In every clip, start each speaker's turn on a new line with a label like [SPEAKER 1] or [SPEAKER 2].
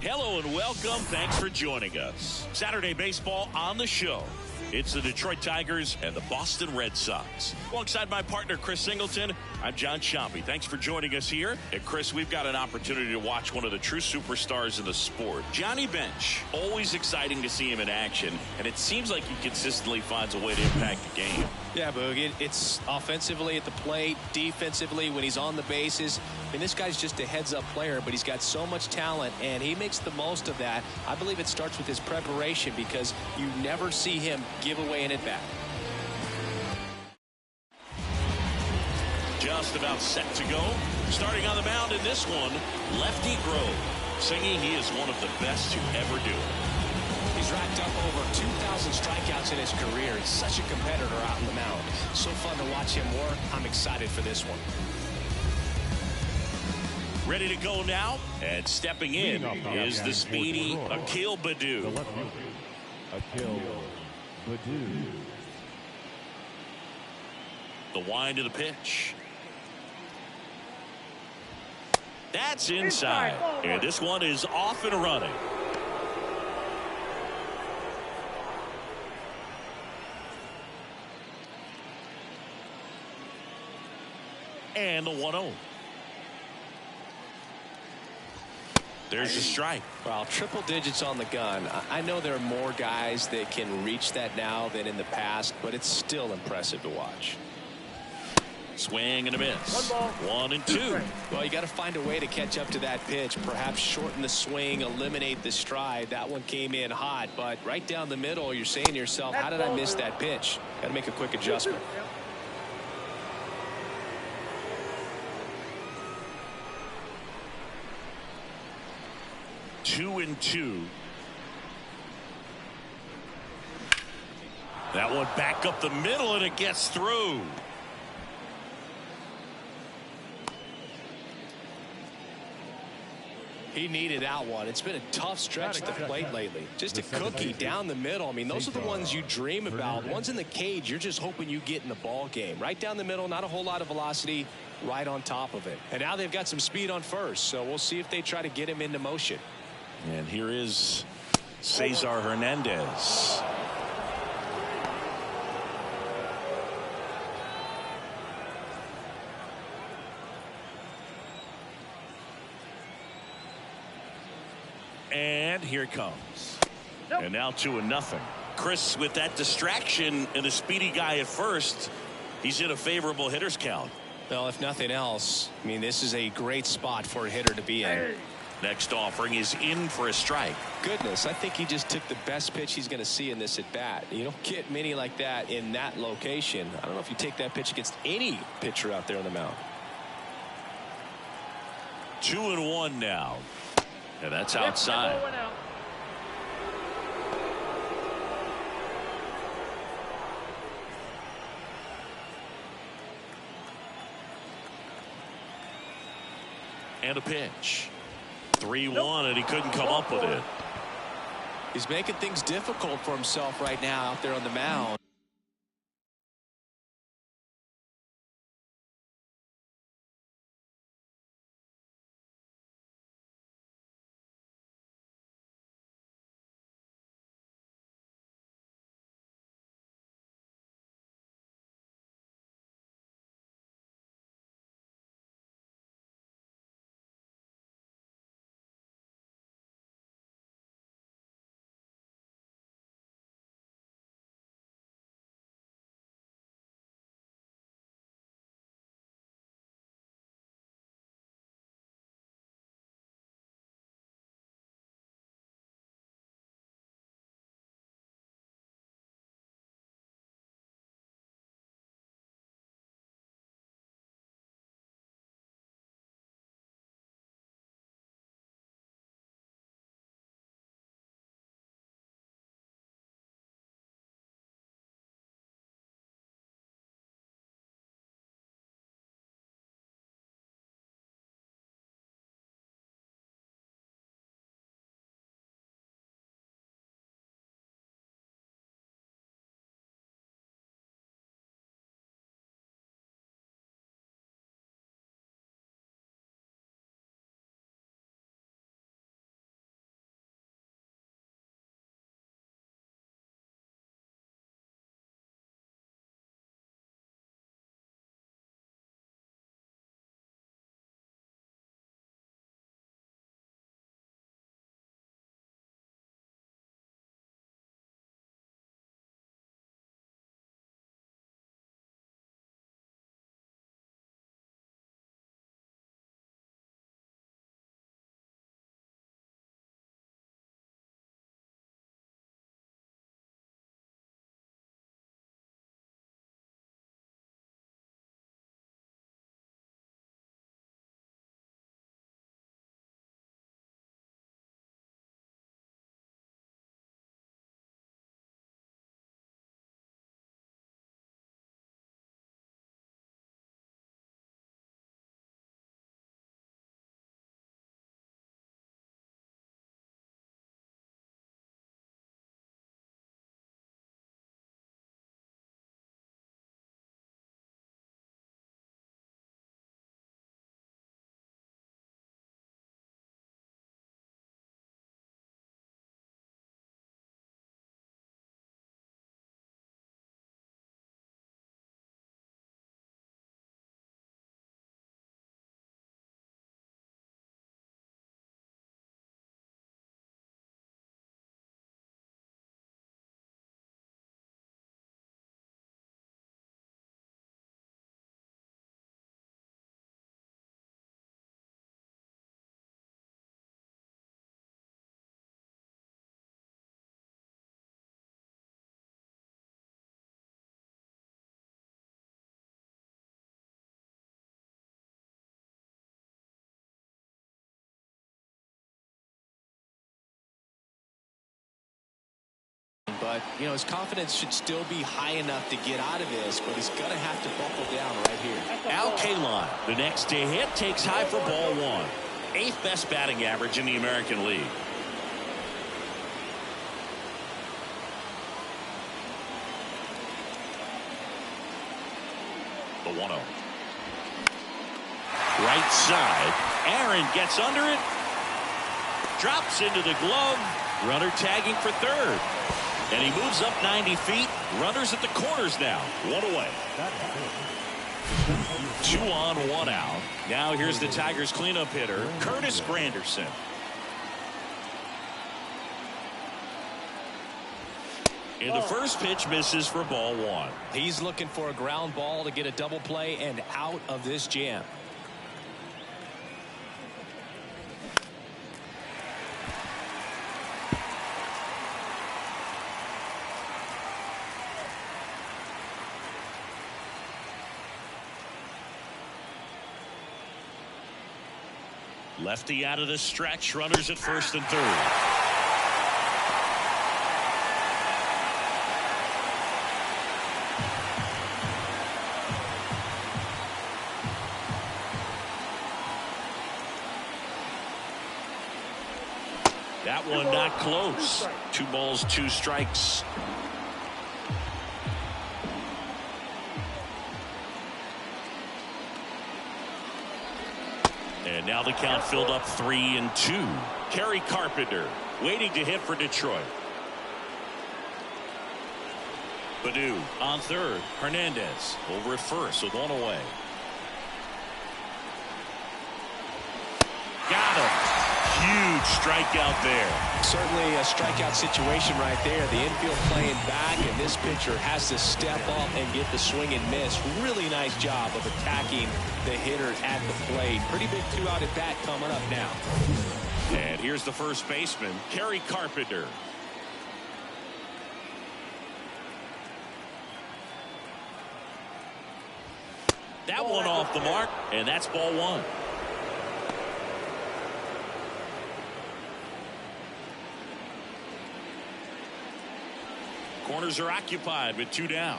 [SPEAKER 1] Hello and welcome. Thanks for joining us. Saturday baseball on the show. It's the Detroit Tigers and the Boston Red Sox. Alongside my partner, Chris Singleton, I'm John Sciambi. Thanks for joining us here. And Chris, we've got an opportunity to watch one of the true superstars in the sport. Johnny Bench, always exciting to see him in action, and it seems like he consistently finds a way to impact the game.
[SPEAKER 2] Yeah, Boog, it's offensively at the plate, defensively when he's on the bases. I mean, this guy's just a heads-up player, but he's got so much talent, and he makes the most of that. I believe it starts with his preparation because you never see him give away an at-bat.
[SPEAKER 1] Just about set to go. Starting on the mound in this one, Lefty Grove, singing he is one of the best to ever do it.
[SPEAKER 2] He's racked up over 2,000 strikeouts in his career. He's such a competitor out on the mound. So fun to watch him work. I'm excited for this one.
[SPEAKER 1] Ready to go now, and stepping in is the speedy Akil Baddoo.
[SPEAKER 3] Akil Baddoo.
[SPEAKER 1] The wind of the pitch. That's inside, and this one is off and running. And the 1-0. There's a strike.
[SPEAKER 2] Well, triple digits on the gun. I know there are more guys that can reach that now than in the past, but it's still impressive to watch.
[SPEAKER 1] Swing and a miss. 1-2.
[SPEAKER 2] Well, you got to find a way to catch up to that pitch. Perhaps shorten the swing, eliminate the stride. That one came in hot, but right down the middle, you're saying to yourself, how did I miss that pitch? Got to make a quick adjustment.
[SPEAKER 1] 2-2. That one back up the middle, and it gets through.
[SPEAKER 2] He needed that one. It's been a tough stretch at the plate lately. Just a cookie down the middle. I mean, those are the ones you dream about. Ones in the cage, you're just hoping you get in the ball game. Right down the middle, not a whole lot of velocity, right on top of it. And now they've got some speed on first, so we'll see if they try to get him into motion.
[SPEAKER 1] And here is Cesar Hernandez. And here it comes. And now 2-0. Chris, with that distraction and a speedy guy at first, he's in a favorable hitter's count.
[SPEAKER 2] Well, if nothing else, I mean, this is a great spot for a hitter to be in.
[SPEAKER 1] Next offering is in for a strike.
[SPEAKER 2] Goodness, I think he just took the best pitch he's going to see in this at bat. You don't get many like that in that location. I don't know if you take that pitch against any pitcher out there on the mound.
[SPEAKER 1] 2-1 now. And that's outside. And a pitch. 3-1, and he couldn't come up with it.
[SPEAKER 2] He's making things difficult for himself right now out there on the mound. but, you know, his confidence should still be high enough to get out of this, but he's going to have to buckle down right here.
[SPEAKER 1] Al Kaline, the next to hit, takes high for ball one. 8th best batting average in the American League. The 1-0. Right side. Aaron gets under it. Drops into the glove. Runner tagging for third. And he moves up 90 feet. Runners at the corners now. One away. 2 on, 1 out. Now here's the Tigers cleanup hitter, Curtis Granderson. And the first pitch misses for ball one.
[SPEAKER 2] He's looking for a ground ball to get a double play and out of this jam.
[SPEAKER 1] Lefty out of the stretch. Runners at first and third. That one not close. 2 balls, 2 strikes. And now the count filled up 3-2. Kerry Carpenter waiting to hit for Detroit. Badu on third. Hernandez over at first with 1 away. Got him. Huge strikeout there.
[SPEAKER 2] Certainly a strikeout situation right there. The infield playing back, and this pitcher has to step up and get the swing and miss. Really nice job of attacking the hitter at the plate. Pretty big 2-out at bat coming up now.
[SPEAKER 1] And here's the first baseman, Kerry Carpenter. That one off the mark, and that's ball one. Corners are occupied with 2 down.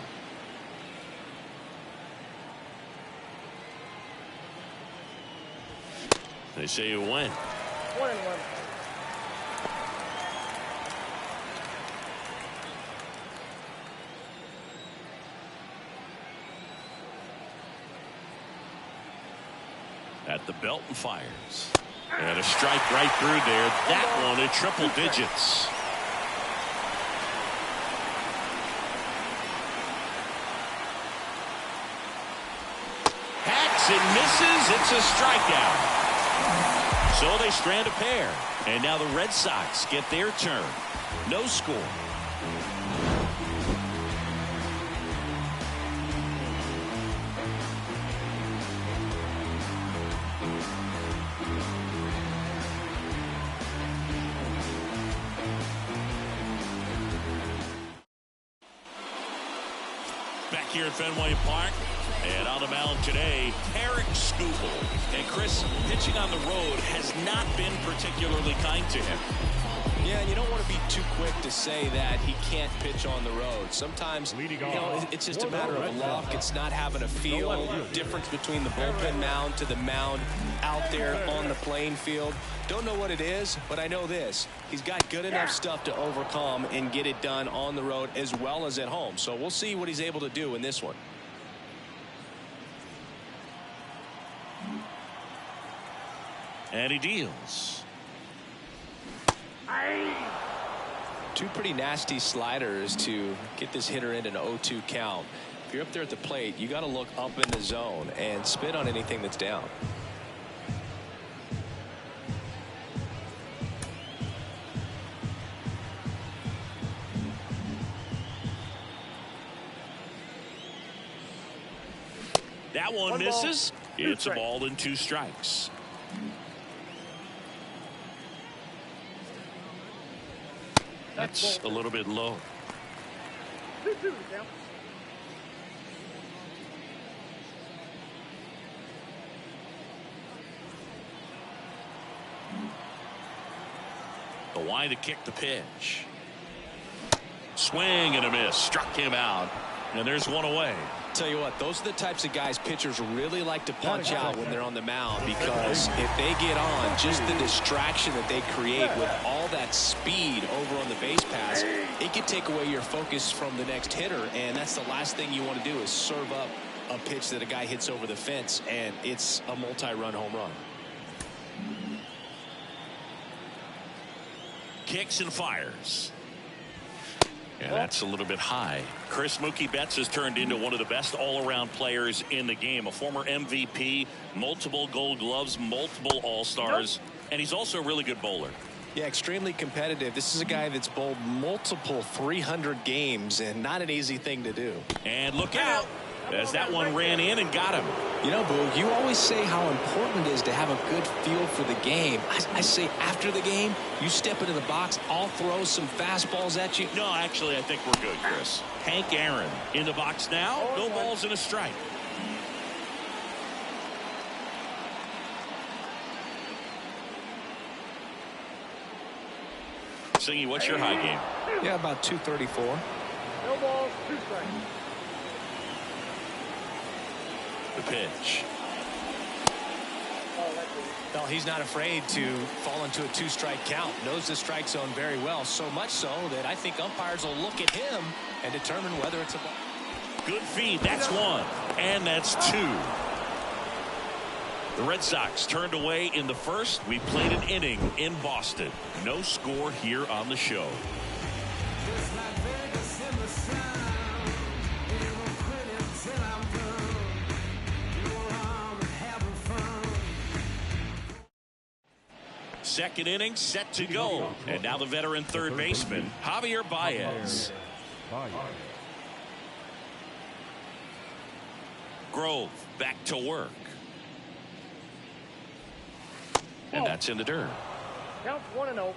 [SPEAKER 1] They say you win.
[SPEAKER 4] 1-1.
[SPEAKER 1] At the belt and fires. And a strike right through there. That one at triple digits. It misses. It's a strikeout. So they strand a pair. And now the Red Sox get their turn. No score. Back here at Fenway Park. And on the mound today, Tarek Skubal. And Chris, pitching on the road has not been particularly kind to him.
[SPEAKER 2] Yeah, and you don't want to be too quick to say that he can't pitch on the road. Sometimes, you know, it's just a matter of luck. It's not having a feel. Difference between the bullpen mound to the mound out there on the playing field. Don't know what it is, but I know this. He's got good enough stuff to overcome and get it done on the road as well as at home. So we'll see what he's able to do in this one.
[SPEAKER 1] And he deals.
[SPEAKER 2] 2 pretty nasty sliders to get this hitter in an 0-2 count. If you're up there at the plate, you got to look up in the zone and spit on anything that's down.
[SPEAKER 1] That one misses. It's a ball and 2 strikes. That's a little bit low. The wide to kick the pitch. Swing and a miss. Struck him out. And there's one away.
[SPEAKER 2] Tell you what, those are the types of guys pitchers really like to punch out when they're on the mound, because if they get on, just the distraction that they create with all that speed over on the base pass, it can take away your focus from the next hitter, and that's the last thing you want to do is serve up a pitch that a guy hits over the fence, and it's a multi-run home run.
[SPEAKER 1] Kicks and fires. And that's a little bit high. Chris Mookie Betts has turned into one of the best all-around players in the game. A former MVP, multiple Gold Gloves, multiple All-Stars, and he's also a really good bowler.
[SPEAKER 2] Yeah, extremely competitive. This is a guy that's bowled multiple 300 games, and not an easy thing to do.
[SPEAKER 1] And look out, as that one ran in and got him.
[SPEAKER 2] You know, Boog, you always say how important it is to have a good feel for the game. I say after the game, you step into the box, I'll throw some fastballs at you.
[SPEAKER 1] No, actually, I think we're good, Chris. Hank Aaron in the box now. No balls and a strike. Singy, what's your high game?
[SPEAKER 2] Yeah, about 234.
[SPEAKER 4] No balls, 2 strikes.
[SPEAKER 1] The pitch.
[SPEAKER 2] Well, he's not afraid to fall into a 2-strike count. Knows the strike zone very well, so much so that I think umpires will look at him and determine whether it's a ball.
[SPEAKER 1] Good feed. That's 1. And that's 2. The Red Sox turned away in the first. We played an inning in Boston. No score here on the show. Second inning set to go. And now the veteran third baseman, Javier Baez. Grove back to work. And that's in the dirt.
[SPEAKER 4] Counts 1-0.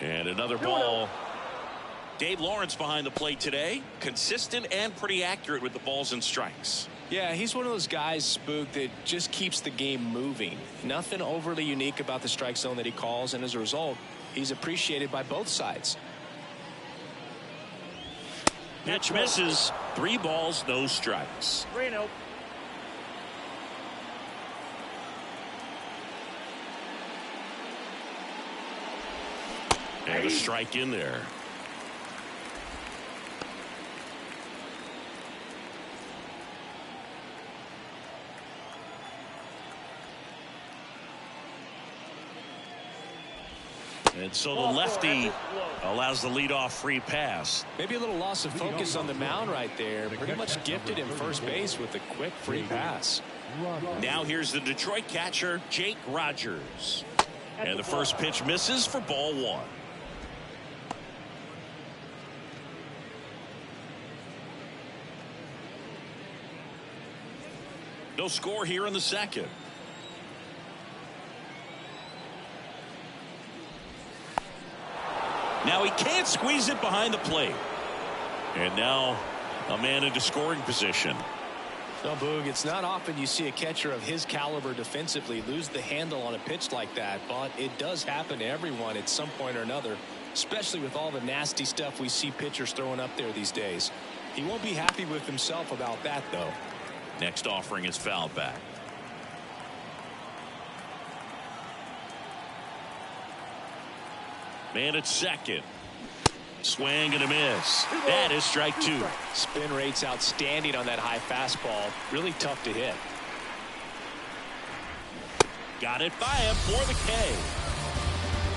[SPEAKER 1] And another ball. Dave Lawrence behind the plate today. Consistent and pretty accurate with the balls and strikes.
[SPEAKER 2] Yeah, he's one of those guys, Spook, that just keeps the game moving. Nothing overly unique about the strike zone that he calls, and as a result, he's appreciated by both sides.
[SPEAKER 1] Pitch misses. 3 balls, no strikes.
[SPEAKER 4] 3-0.
[SPEAKER 1] And a strike in there. And so the lefty allows the leadoff free pass.
[SPEAKER 2] Maybe a little loss of focus on the mound right there. Pretty much gifted him first base with a quick free pass.
[SPEAKER 1] Now here's the Detroit catcher, Jake Rogers. And the first pitch misses for ball 1. No score here in the second. Now he can't squeeze it behind the plate. And now a man into scoring position.
[SPEAKER 2] No, Boog, it's not often you see a catcher of his caliber defensively lose the handle on a pitch like that, but it does happen to everyone at some point or another, especially with all the nasty stuff we see pitchers throwing up there these days. He won't be happy with himself about that, though.
[SPEAKER 1] Next offering is fouled back. Man at second. Swing and a miss. That is strike 2.
[SPEAKER 2] Spin rate's outstanding on that high fastball. Really tough to hit.
[SPEAKER 1] Got it by him for the K.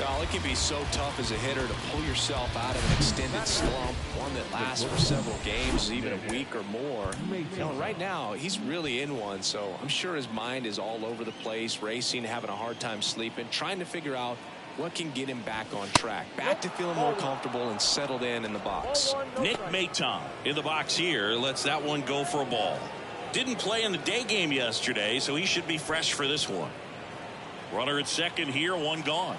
[SPEAKER 2] Well, it can be so tough as a hitter to pull yourself out of an extended slump, one that lasts for several games, even a week or more. You know, right now, he's really in one, so I'm sure his mind is all over the place, racing, having a hard time sleeping, trying to figure out what can get him back on track, back to feeling more comfortable and settled in the box.
[SPEAKER 1] Nick Maton in the box here lets that one go for a ball. Didn't play in the day game yesterday, so he should be fresh for this one. Runner at second here, one gone.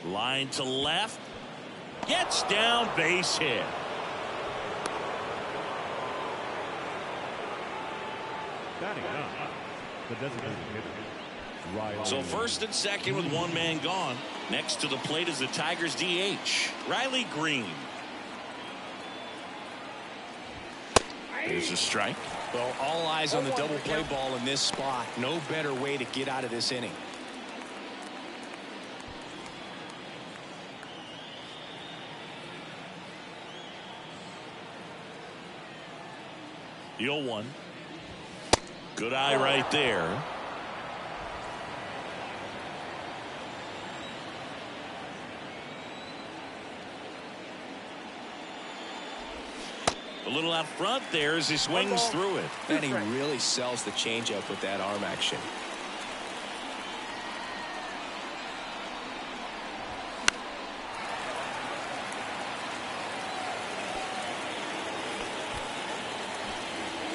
[SPEAKER 1] Line to left. Gets down, base hit.
[SPEAKER 3] Batting up, the designated hitter, Riley.
[SPEAKER 1] So first and second with one man gone. Next to the plate is the Tigers DH, Riley Green. There's a strike.
[SPEAKER 2] Well, all eyes on the double play ball in this spot. No better way to get out of this inning.
[SPEAKER 1] The 0-1. Good eye right there. A little out front there as he swings through it.
[SPEAKER 2] And he really sells the changeup with that arm action.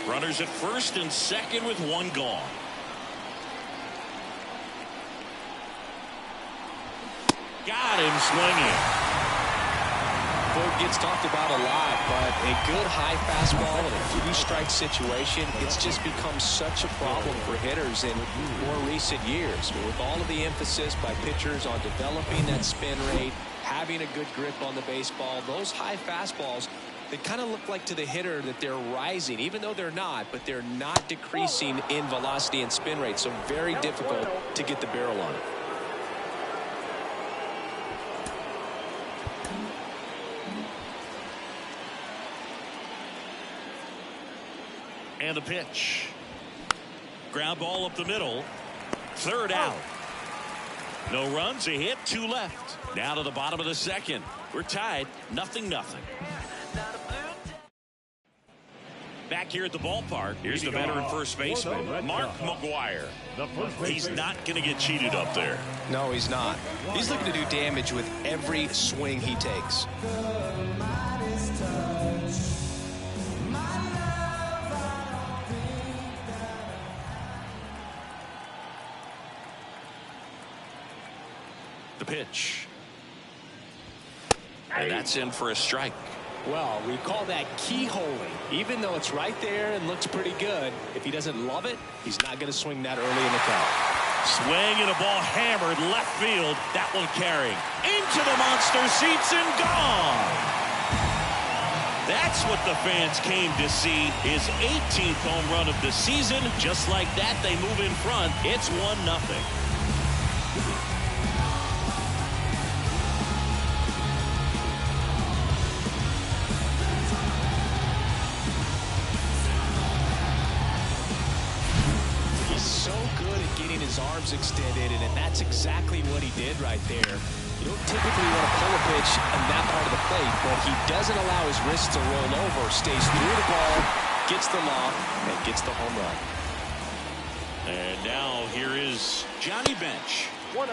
[SPEAKER 1] Runners at first and second with one gone. Got him swinging.
[SPEAKER 2] Boy, gets talked about a lot, but a good high fastball in a 3-strike situation, it's just become such a problem for hitters in more recent years. But with all of the emphasis by pitchers on developing that spin rate, having a good grip on the baseball, those high fastballs, they kind of look like to the hitter that they're rising, even though they're not, but they're not decreasing in velocity and spin rate, so very difficult to get the barrel on it.
[SPEAKER 1] And the pitch. Ground ball up the middle. Third out. No runs, a hit, 2 left. Now to the bottom of the second. We're tied, 0-0. Back here at the ballpark, here's the veteran first baseman, Mark McGwire. He's not going to get cheated up there.
[SPEAKER 2] No, he's not. He's looking to do damage with every swing he takes.
[SPEAKER 1] The pitch. And that's in for a strike.
[SPEAKER 2] Well, we call that keyholing. Even though it's right there and looks pretty good, if he doesn't love it, he's not going to swing that early in the count.
[SPEAKER 1] Swing and a ball hammered left field. That one carrying into the monster seats and gone. That's what the fans came to see. His 18th home run of the season. Just like that, they move in front. It's 1-0.
[SPEAKER 2] His arms extended, and that's exactly what he did right there. You don't typically want to pull a pitch on that part of the plate, but he doesn't allow his wrists to roll over, stays through the ball, gets the lob, and gets the home run.
[SPEAKER 1] And now here is Johnny Bench.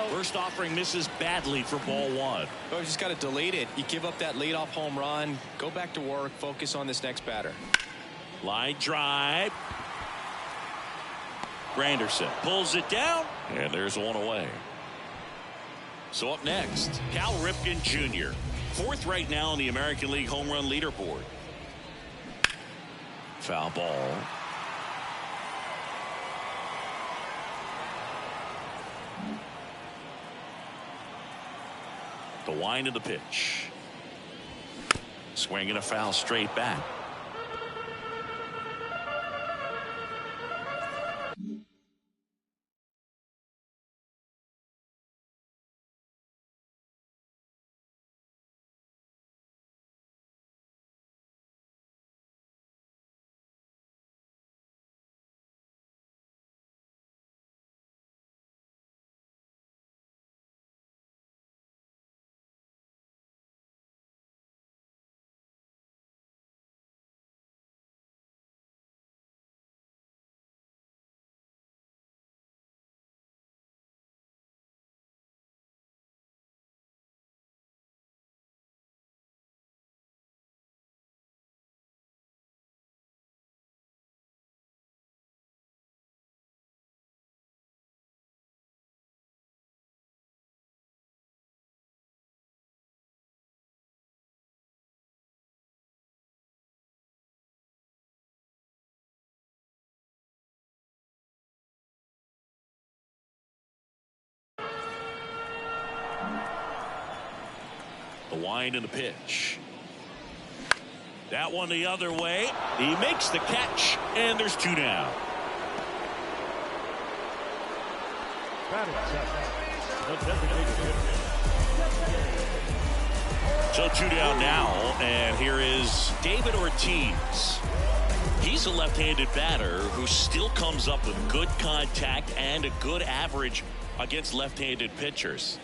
[SPEAKER 1] First offering misses badly for ball 1.
[SPEAKER 2] Well, you just got to delete it. You give up that leadoff home run, go back to work, focus on this next batter.
[SPEAKER 1] Line drive. Granderson pulls it down, and there's one away. So up next, Cal Ripken Jr., 4th right now in the American League home run leaderboard. Foul ball. The wind of the pitch. Swing and a foul straight back. The wind and the pitch. That one the other way. He makes the catch, and there's 2 down. So 2 down now, and here is David Ortiz. He's a left-handed batter who still comes up with good contact and a good average against left-handed pitchers.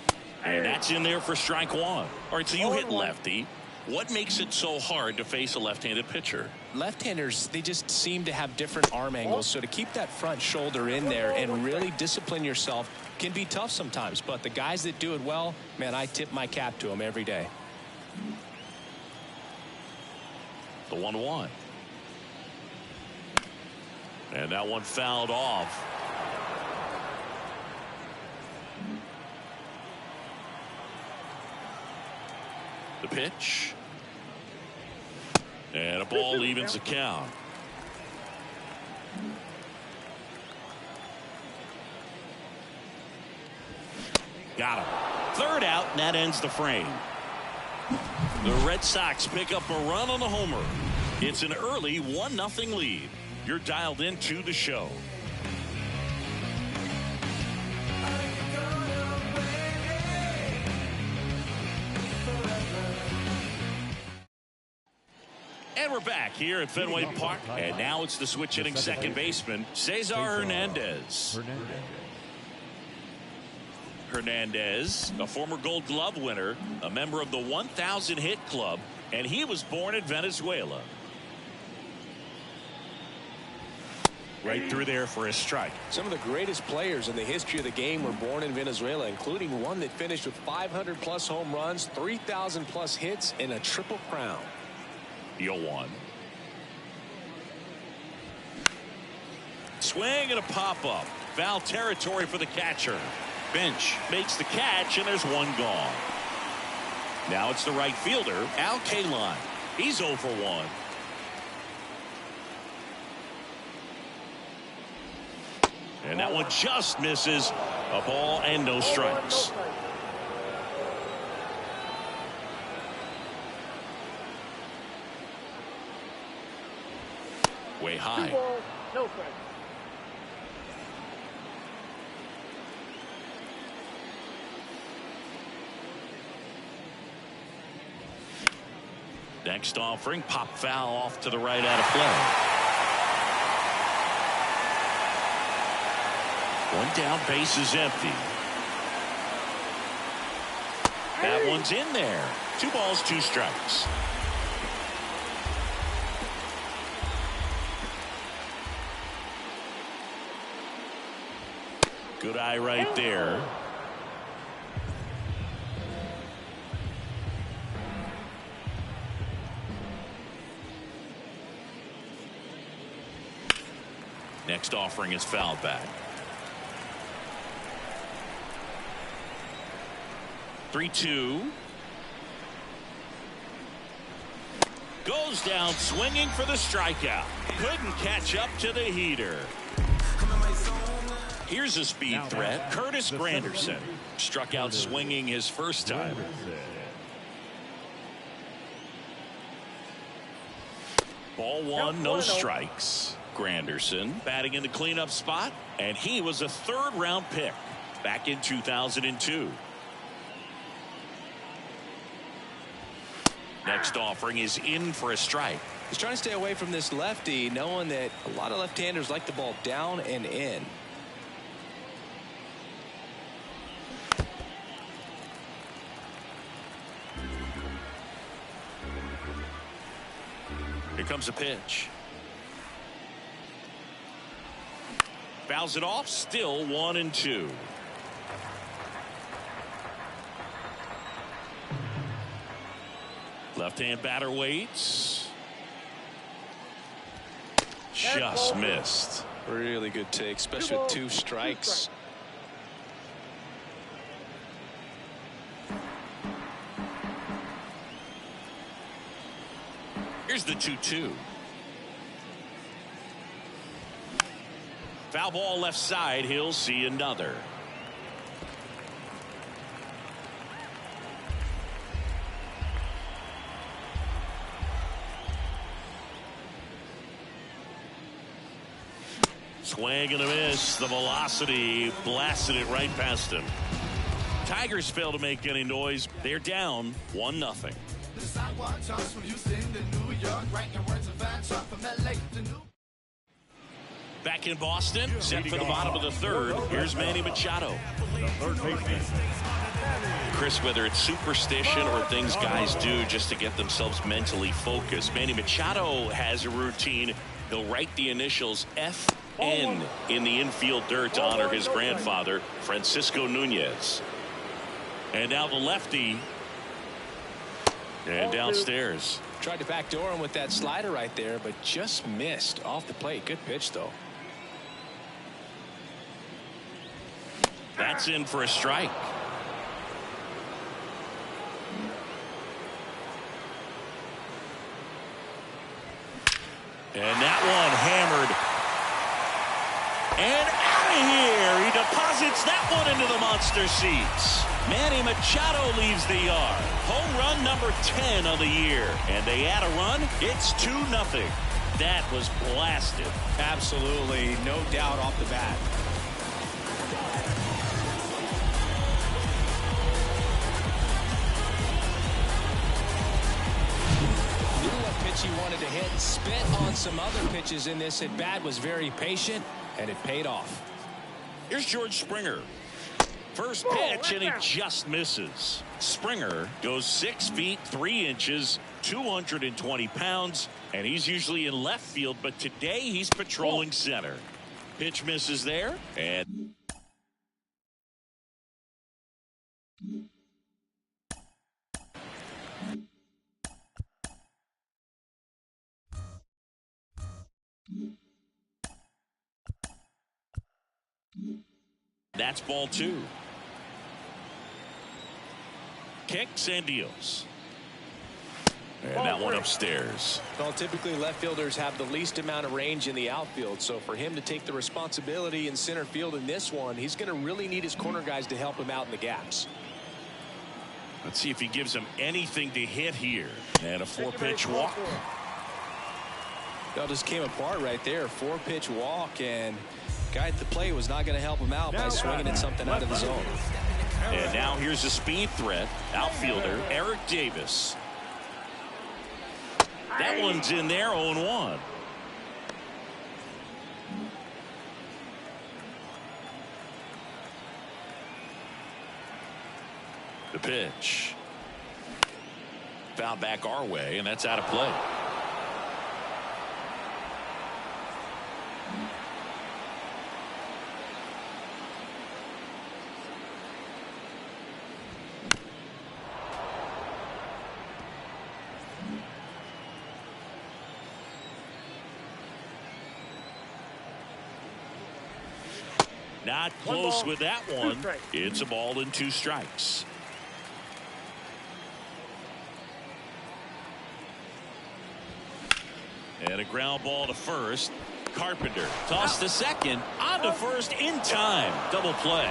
[SPEAKER 1] And that's in there for strike 1. All right, so you hit lefty. What makes it so hard to face a left-handed pitcher?
[SPEAKER 2] Left-handers, they just seem to have different arm angles. So to keep that front shoulder in there and really discipline yourself can be tough sometimes. But the guys that do it well, man, I tip my cap to them every day.
[SPEAKER 1] The 1-1. And that one fouled off. The pitch. And a ball evens the count. Got him. 3rd out, and that ends the frame. The Red Sox pick up a run on the homer. It's an early 1-0 lead. You're dialed into the show. And we're back here at Fenway Park. And now it's the switch hitting second baseman, Cesar Hernandez. Hernandez, a former Gold Glove winner, a member of the 1,000 hit club, and he was born in Venezuela. Right through there for a strike.
[SPEAKER 2] Some of the greatest players in the history of the game were born in Venezuela, including one that finished with 500+ home runs, 3,000+ hits, and a triple crown.
[SPEAKER 1] The 0-1. Swing and a pop-up. Foul territory for the catcher. Bench makes the catch, and there's 1 gone. Now it's the right fielder, Al Kaline. He's 0 for 1. And that one just misses. A ball and no strikes. Way high.
[SPEAKER 4] 2 balls, no strikes.
[SPEAKER 1] Next offering, pop foul off to the right out of play. 1 down, base is empty. That one's in there. 2 balls, 2 strikes. Good eye right there. Next offering is fouled back. 3-2. Goes down swinging for the strikeout. Couldn't catch up to the heater. Here's a speed threat. Curtis Granderson struck out swinging his first time. Ball 1, no strikes. Granderson batting in the cleanup spot, and he was a 3rd-round pick back in 2002. Next offering is in for a strike.
[SPEAKER 2] He's trying to stay away from this lefty, knowing that a lot of left-handers like the ball down and in.
[SPEAKER 1] Here comes a pitch. Fouls it off, still 1-2. Left-hand batter waits. Just missed.
[SPEAKER 2] Really good take, especially with 2 strikes.
[SPEAKER 1] Here's the 2-2. Foul ball left side. He'll see another. Swing and a miss. The velocity blasted it right past him. Tigers fail to make any noise. They're down 1-0. Back in Boston, set for the bottom of the third. Here's Manny Machado.
[SPEAKER 3] The third baseman.
[SPEAKER 1] Chris, whether it's superstition or things guys do just to get themselves mentally focused, Manny Machado has a routine. He'll write the initials FN in the infield dirt to honor his grandfather, Francisco Nunez. And now the lefty. And downstairs.
[SPEAKER 2] Tried to backdoor him with that slider right there, but just missed off the plate. Good pitch, though.
[SPEAKER 1] That's in for a strike. And that one hammered. And out of here. He deposits that one into the monster seats. Manny Machado leaves the yard. Home run number 10 of the year. And they add a run. It's 2-0. That was blasted.
[SPEAKER 2] Absolutely. No doubt off the bat. He wanted to hit, spit on some other pitches in this at bat, was very patient, and it paid off.
[SPEAKER 1] Here's George Springer. First pitch, and he just misses. Springer goes 6 feet 3 inches, 220 pounds, and he's usually in left field, but today he's patrolling center. Pitch misses there, and that's ball 2. Kicks and deals. And that one upstairs.
[SPEAKER 2] Well, typically left fielders have the least amount of range in the outfield, so for him to take the responsibility in center field in this one, he's going to really need his corner guys to help him out in the gaps.
[SPEAKER 1] Let's see if he gives him anything to hit here. And a 4-pitch walk.
[SPEAKER 2] That just came apart right there. 4-pitch walk, and guy at the plate was not going to help him out by swinging at something out of the zone.
[SPEAKER 1] And now here's a speed threat. Outfielder Eric Davis. That one's in there, 0-1. The pitch. Foul back our way, and that's out of play. Not close with that one. It's a ball and 2 strikes. And a ground ball to first. Carpenter tossed to second, on to first in time. Double play.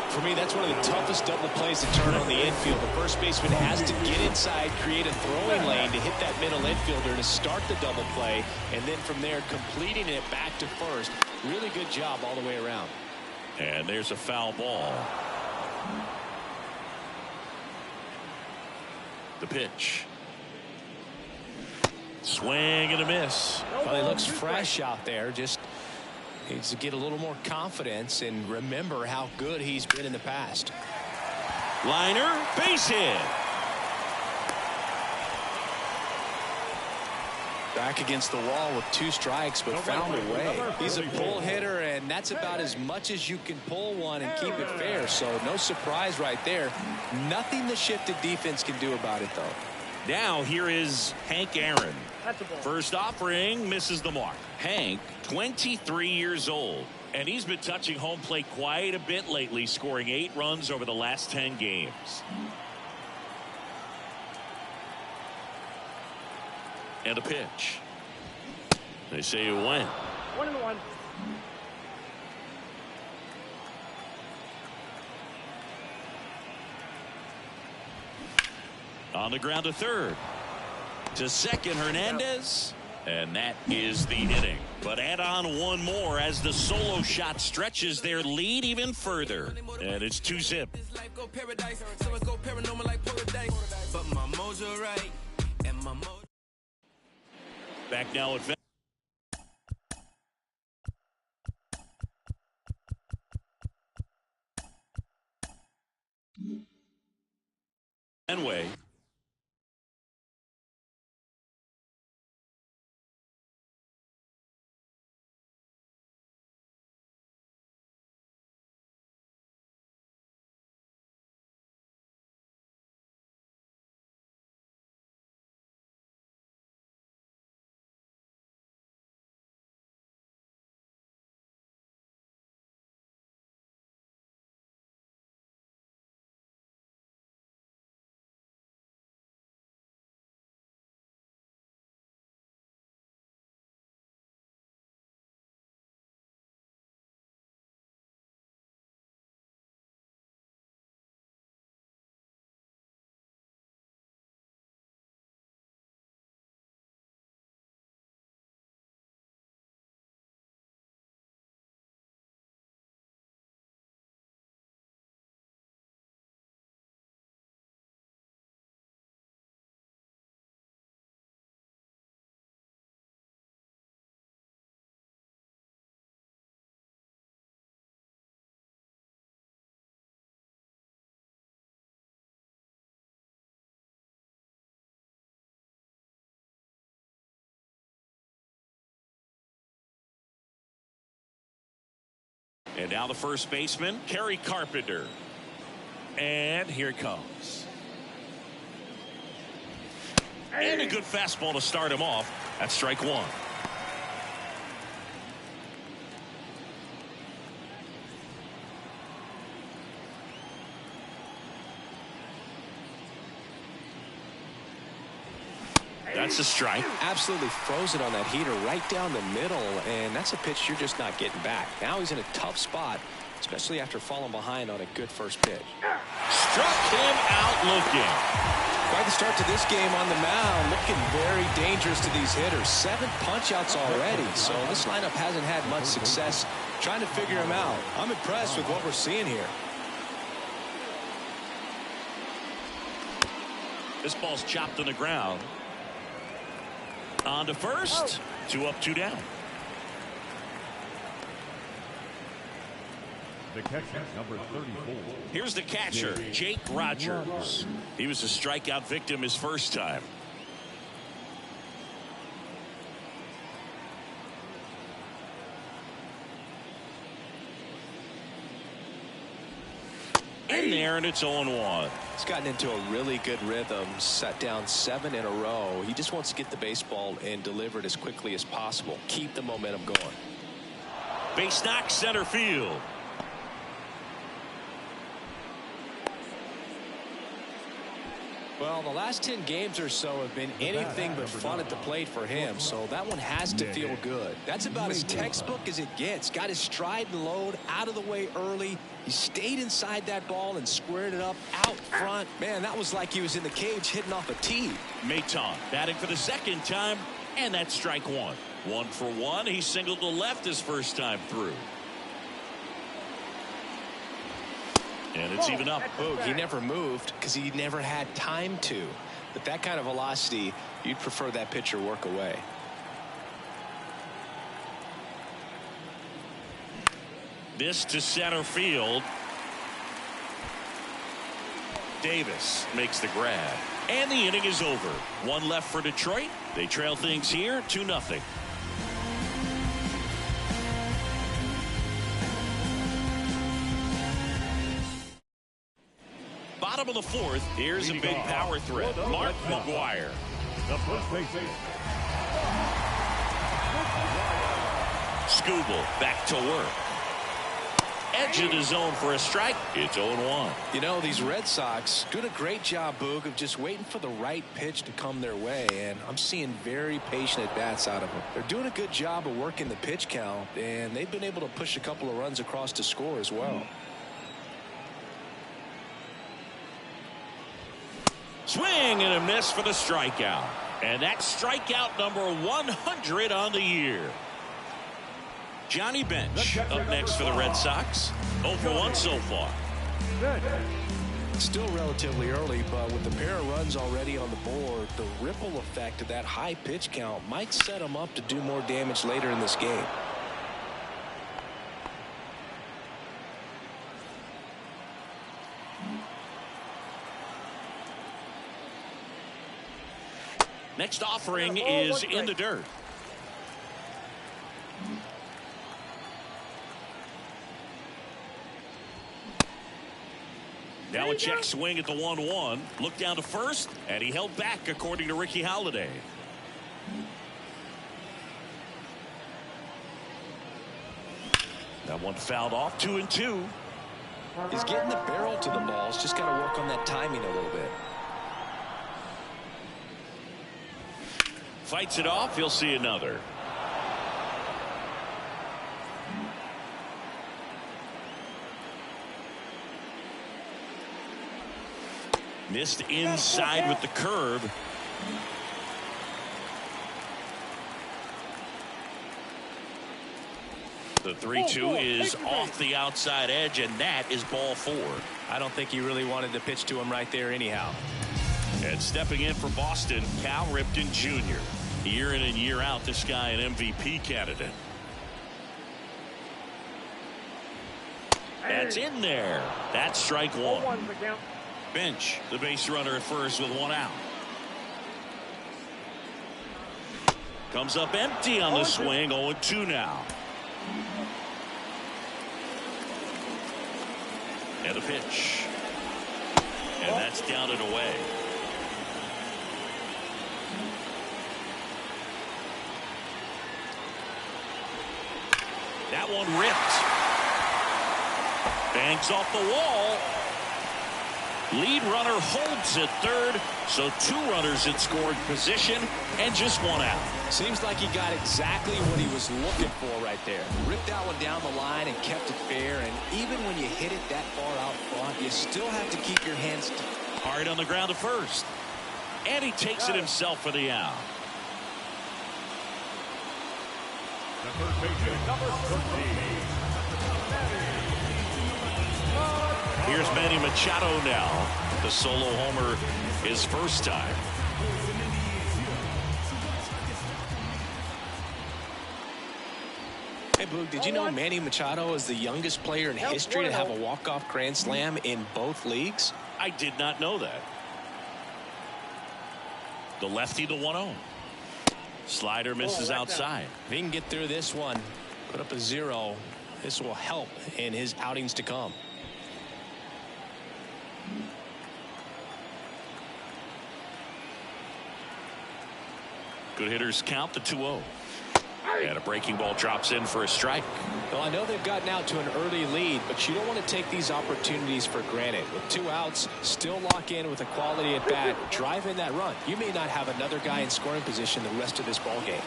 [SPEAKER 2] For me, that's one of the toughest double plays to turn on the infield. The first baseman has to get inside, create a throwing lane to hit that middle infielder to start the double play, and then from there completing it back to first. Really good job all the way around.
[SPEAKER 1] And there's a foul ball. The pitch. Swing and a miss.
[SPEAKER 2] Well, he looks fresh out there. Just needs to get a little more confidence and remember how good he's been in the past.
[SPEAKER 1] Liner, base hit.
[SPEAKER 2] Back against the wall with 2 strikes, but found a way. He's a pull hitter, and that's about as much as you can pull one and keep it fair. So no surprise right there. Nothing the shifted defense can do about it, though.
[SPEAKER 1] Now here is Hank Aaron. First offering, misses the mark. Hank, 23 years old, and he's been touching home plate quite a bit lately, scoring 8 runs over the last 10 games. And a pitch. They say it went.
[SPEAKER 4] 1-1.
[SPEAKER 1] On the ground to third. To second, Hernandez. And that is the inning. But add on one more as the solo shot stretches their lead even further. And it's 2-zip. Back now at Fenway. And now the first baseman, Kerry Carpenter. And here it comes. And a good fastball to start him off. That's strike one. That's a strike.
[SPEAKER 2] Absolutely frozen on that heater right down the middle, and that's a pitch you're just not getting back. Now he's in a tough spot, especially after falling behind on a good first pitch.
[SPEAKER 1] Struck him out looking.
[SPEAKER 2] Quite the start to this game on the mound, looking very dangerous to these hitters. 7 punch-outs already, so this lineup hasn't had much success trying to figure him out. I'm impressed with what we're seeing here.
[SPEAKER 1] This ball's chopped on the ground. On to first. 2 up, 2 down.
[SPEAKER 3] The catcher, number 34.
[SPEAKER 1] Here's the catcher, Jake Rogers. He was a strikeout victim his first time. In there, and it's 0-1.
[SPEAKER 2] He's gotten into a really good rhythm, set down 7 in a row. He just wants to get the baseball and deliver it as quickly as possible. Keep the momentum going.
[SPEAKER 1] Base knock, center field.
[SPEAKER 2] Well, the last 10 games or so have been anything but fun at the plate for him, so that one has to feel good. That's about as textbook as it gets. Got his stride and load out of the way early. He stayed inside that ball and squared it up out front. Man, that was like he was in the cage hitting off a tee.
[SPEAKER 1] Maton batting for the second time, and that's strike one. 1 for 1. He singled to left his first time through. And it's even up.
[SPEAKER 2] Boog, he never moved because he never had time to. But that kind of velocity, you'd prefer that pitcher work away.
[SPEAKER 1] This to center field. Davis makes the grab. And the inning is over. 1 left for Detroit. They trail things here 2-0. Bottom of the 4th, here's a big power threat. Mark McGuire.
[SPEAKER 3] The first baseman.
[SPEAKER 1] Skubal back to work. Edge of the zone for a strike. It's 0-1.
[SPEAKER 2] You know, these Red Sox doing a great job, Boog, of just waiting for the right pitch to come their way, and I'm seeing very patient at-bats out of them. They're doing a good job of working the pitch count, and they've been able to push a couple of runs across to score as well.
[SPEAKER 1] Swing and a miss for the strikeout. And that's strikeout number 100 on the year. Johnny Bench up next for the Red Sox. 0 for 1 so far.
[SPEAKER 2] Still relatively early, but with the pair of runs already on the board, the ripple effect of that high pitch count might set him up to do more damage later in this game.
[SPEAKER 1] Next offering is in the dirt. Now a check swing at the 1-1. Look down to first, and he held back according to Ricky Holiday. That one fouled off. 2-2.
[SPEAKER 2] He's getting the barrel to the balls. Just got to work on that timing a little bit.
[SPEAKER 1] Fights it off. He'll see another. Missed inside with the curve. The 3-2 is off the outside edge, and that is ball 4.
[SPEAKER 2] I don't think he really wanted to pitch to him right there anyhow.
[SPEAKER 1] And stepping in for Boston, Cal Ripken Jr. Year in and year out, this guy an MVP candidate. That's in there. That's strike 1. Bench, the base runner at first with 1 out. Comes up empty on the swing. 0-2 now. And a pitch. And that's down and away. That one ripped. Bangs off the wall. Lead runner holds at third, so 2 runners in scoring position and just 1 out.
[SPEAKER 2] Seems like he got exactly what he was looking for right there. Ripped that one down the line and kept it fair, and even when you hit it that far out front, you still have to keep your hands
[SPEAKER 1] hard on the ground to first. And he takes it himself for the out.
[SPEAKER 3] The first baseman, number 13.
[SPEAKER 1] Here's Manny Machado now. The solo homer his first time.
[SPEAKER 2] Hey, Boog, did you know Manny Machado is the youngest player in history to have a walk-off grand slam in both leagues?
[SPEAKER 1] I did not know that. The lefty, the 1-0. Slider misses outside.
[SPEAKER 2] If he can get through this one, put up a 0, this will help in his outings to come.
[SPEAKER 1] Good hitters count the 2-0. And a breaking ball drops in for a strike.
[SPEAKER 2] Well, I know they've gotten out to an early lead, but you don't want to take these opportunities for granted. With 2 outs, still lock in with a quality at bat, drive in that run. You may not have another guy in scoring position the rest of this ball game.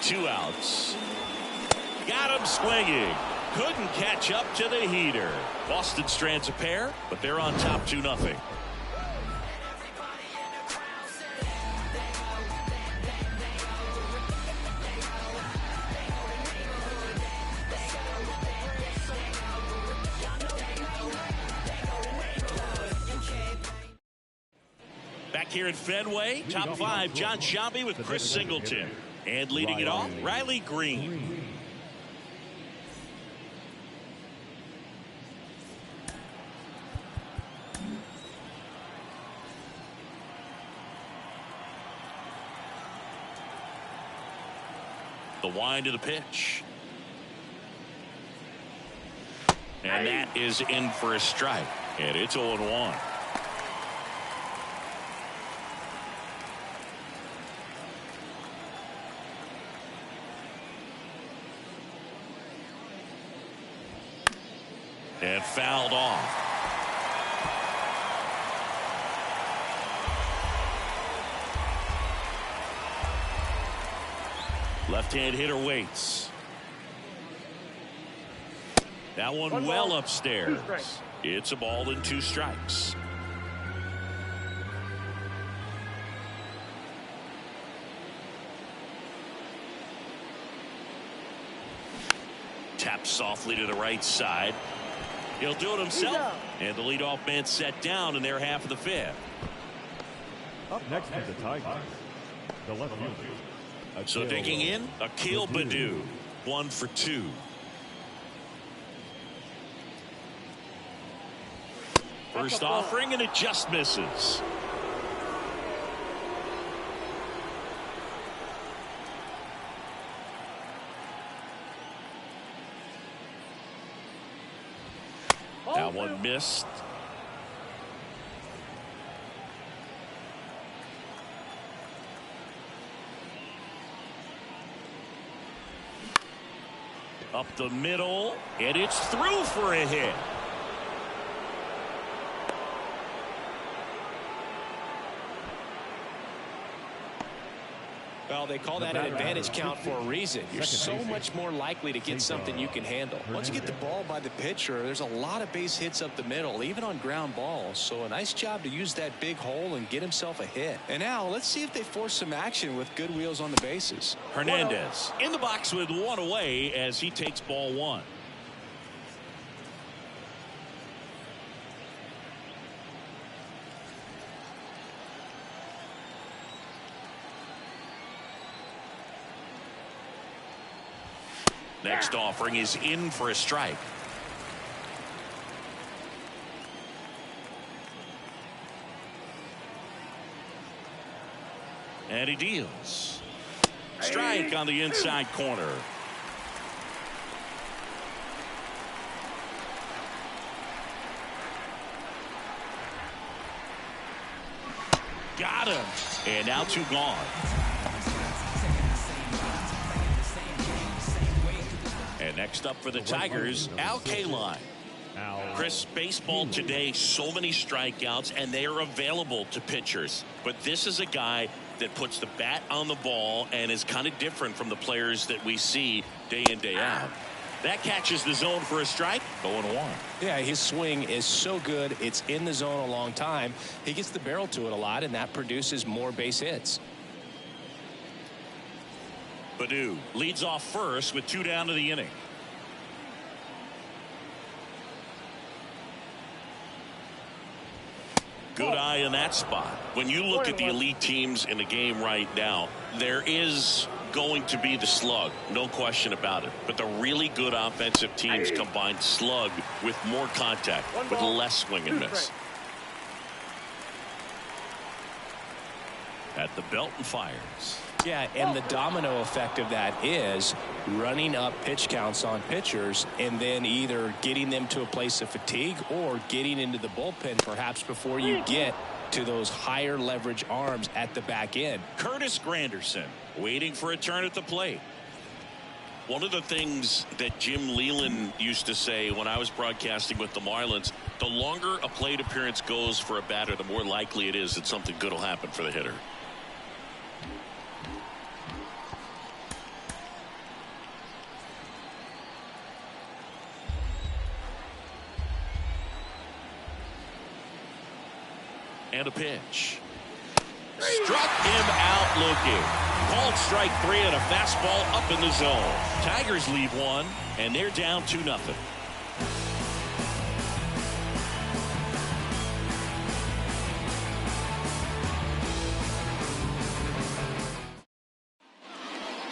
[SPEAKER 1] 2 outs. Got him swinging. Couldn't catch up to the heater. Boston strands a pair, but they're on top 2-0. Back here at Fenway, top 5, John Sciambi with Chris Singleton. And leading it off, Riley Green. The wind of the pitch. And that is in for a strike. And it's 0-1. And fouled off. Left-hand hitter waits. That one well upstairs. It's a ball and 2 strikes. softly to the right side. He'll do it himself. And the leadoff man set down in their half of the fifth.
[SPEAKER 3] Up next is the Tigers. The left fielder.
[SPEAKER 1] So digging in, Akil Baddoo, 1 for 2. First offering, and it just misses. That one missed. Up the middle, and it's through for a hit.
[SPEAKER 2] Well, they call that an advantage count for a reason. You're so much more likely to get something you can handle. Once you get the ball by the pitcher, there's a lot of base hits up the middle, even on ground balls. So a nice job to use that big hole and get himself a hit. And now let's see if they force some action with good wheels on the bases.
[SPEAKER 1] Hernandez in the box with one away as he takes ball 1. Next offering is in for a strike. And he deals. Strike on the inside corner. Got him. And now 2 gone. And next up for the Tigers, Al Kaline. Chris, baseball today, so many strikeouts, and they are available to pitchers. But this is a guy that puts the bat on the ball and is kind of different from the players that we see day in, day out. That catches the zone for a strike. 0-1.
[SPEAKER 2] Yeah, his swing is so good. It's in the zone a long time. He gets the barrel to it a lot, and that produces more base hits.
[SPEAKER 1] Baddoo leads off first with 2 down to the inning. Good eye in that spot. When you look at the elite teams in the game right now, there is going to be the slug, no question about it. But the really good offensive teams combine slug with more contact, with less swing and miss. At the belt and fires.
[SPEAKER 2] Yeah, and the domino effect of that is running up pitch counts on pitchers and then either getting them to a place of fatigue or getting into the bullpen perhaps before you get to those higher leverage arms at the back end.
[SPEAKER 1] Curtis Granderson waiting for a turn at the plate. One of the things that Jim Leland used to say when I was broadcasting with the Marlins, the longer a plate appearance goes for a batter, the more likely it is that something good will happen for the hitter. And a pitch. Struck him out looking. Called strike 3 and a fastball up in the zone. Tigers lead 1 and they're down 2-0.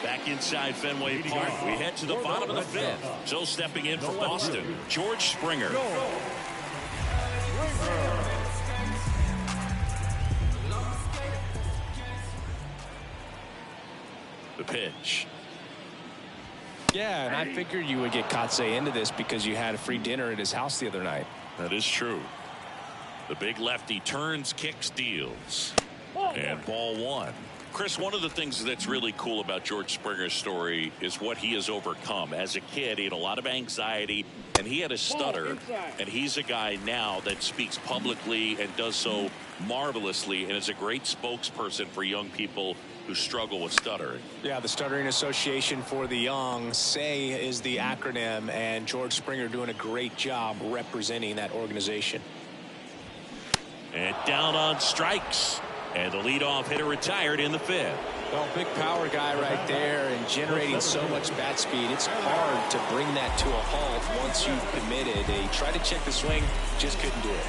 [SPEAKER 1] Back inside Fenway Park, we head to the bottom of the 5th. So stepping in for Boston, George Springer. The pitch.
[SPEAKER 2] Yeah, and I figured you would get Kotsay into this because you had a free dinner at his house the other night.
[SPEAKER 1] That is true. The big lefty turns, kicks, deals. And ball 1. Chris, one of the things that's really cool about George Springer's story is what he has overcome. As a kid, he had a lot of anxiety, and he had a stutter. And he's a guy now that speaks publicly and does so marvelously and is a great spokesperson for young people who struggle with stuttering.
[SPEAKER 2] Yeah, the Stuttering Association for the Young, SAY is the acronym, and George Springer doing a great job representing that organization.
[SPEAKER 1] And down on strikes. And the leadoff hitter retired in the 5th.
[SPEAKER 2] Well, big power guy right there and generating so much bat speed. It's hard to bring that to a halt once you've committed. They tried to check the swing, just couldn't do it.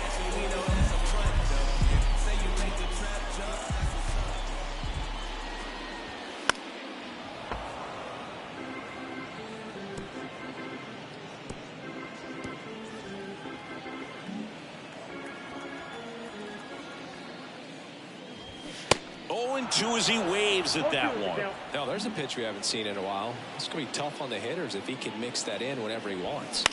[SPEAKER 1] 0-2 as he waves at that one.
[SPEAKER 2] Now, there's a pitch we haven't seen in a while. It's going to be tough on the hitters if he can mix that in whenever he wants.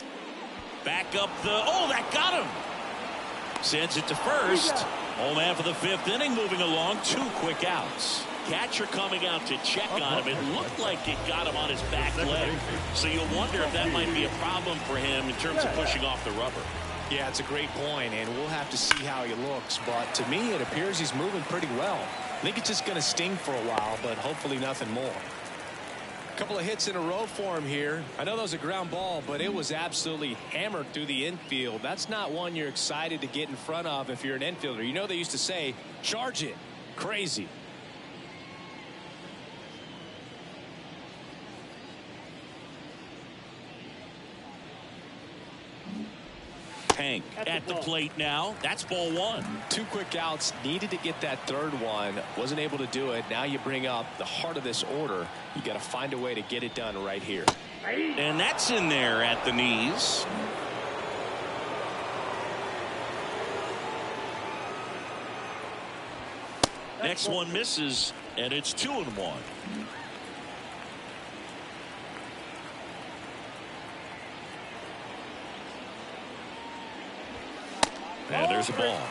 [SPEAKER 1] Back up the... Oh, that got him. Sends it to first. Home man for the 5th inning, moving along. 2 quick outs. Catcher coming out to check on him. It looked like it got him on his back leg. So you wonder if that might be a problem for him in terms of pushing off the rubber.
[SPEAKER 2] Yeah, it's a great point, and we'll have to see how he looks. But to me, it appears he's moving pretty well. I think it's just going to sting for a while, but hopefully nothing more. A couple of hits in a row for him here. I know that was a ground ball, but it was absolutely hammered through the infield. That's not one you're excited to get in front of if you're an infielder. You know they used to say, charge it. Crazy.
[SPEAKER 1] Hank at the plate now. That's ball 1.
[SPEAKER 2] 2 quick outs. Needed to get that 3rd one. Wasn't able to do it. Now you bring up the heart of this order. You got to find a way to get it done right here.
[SPEAKER 1] And that's in there at the knees. Next one misses, and it's 2-1. And there's a ball.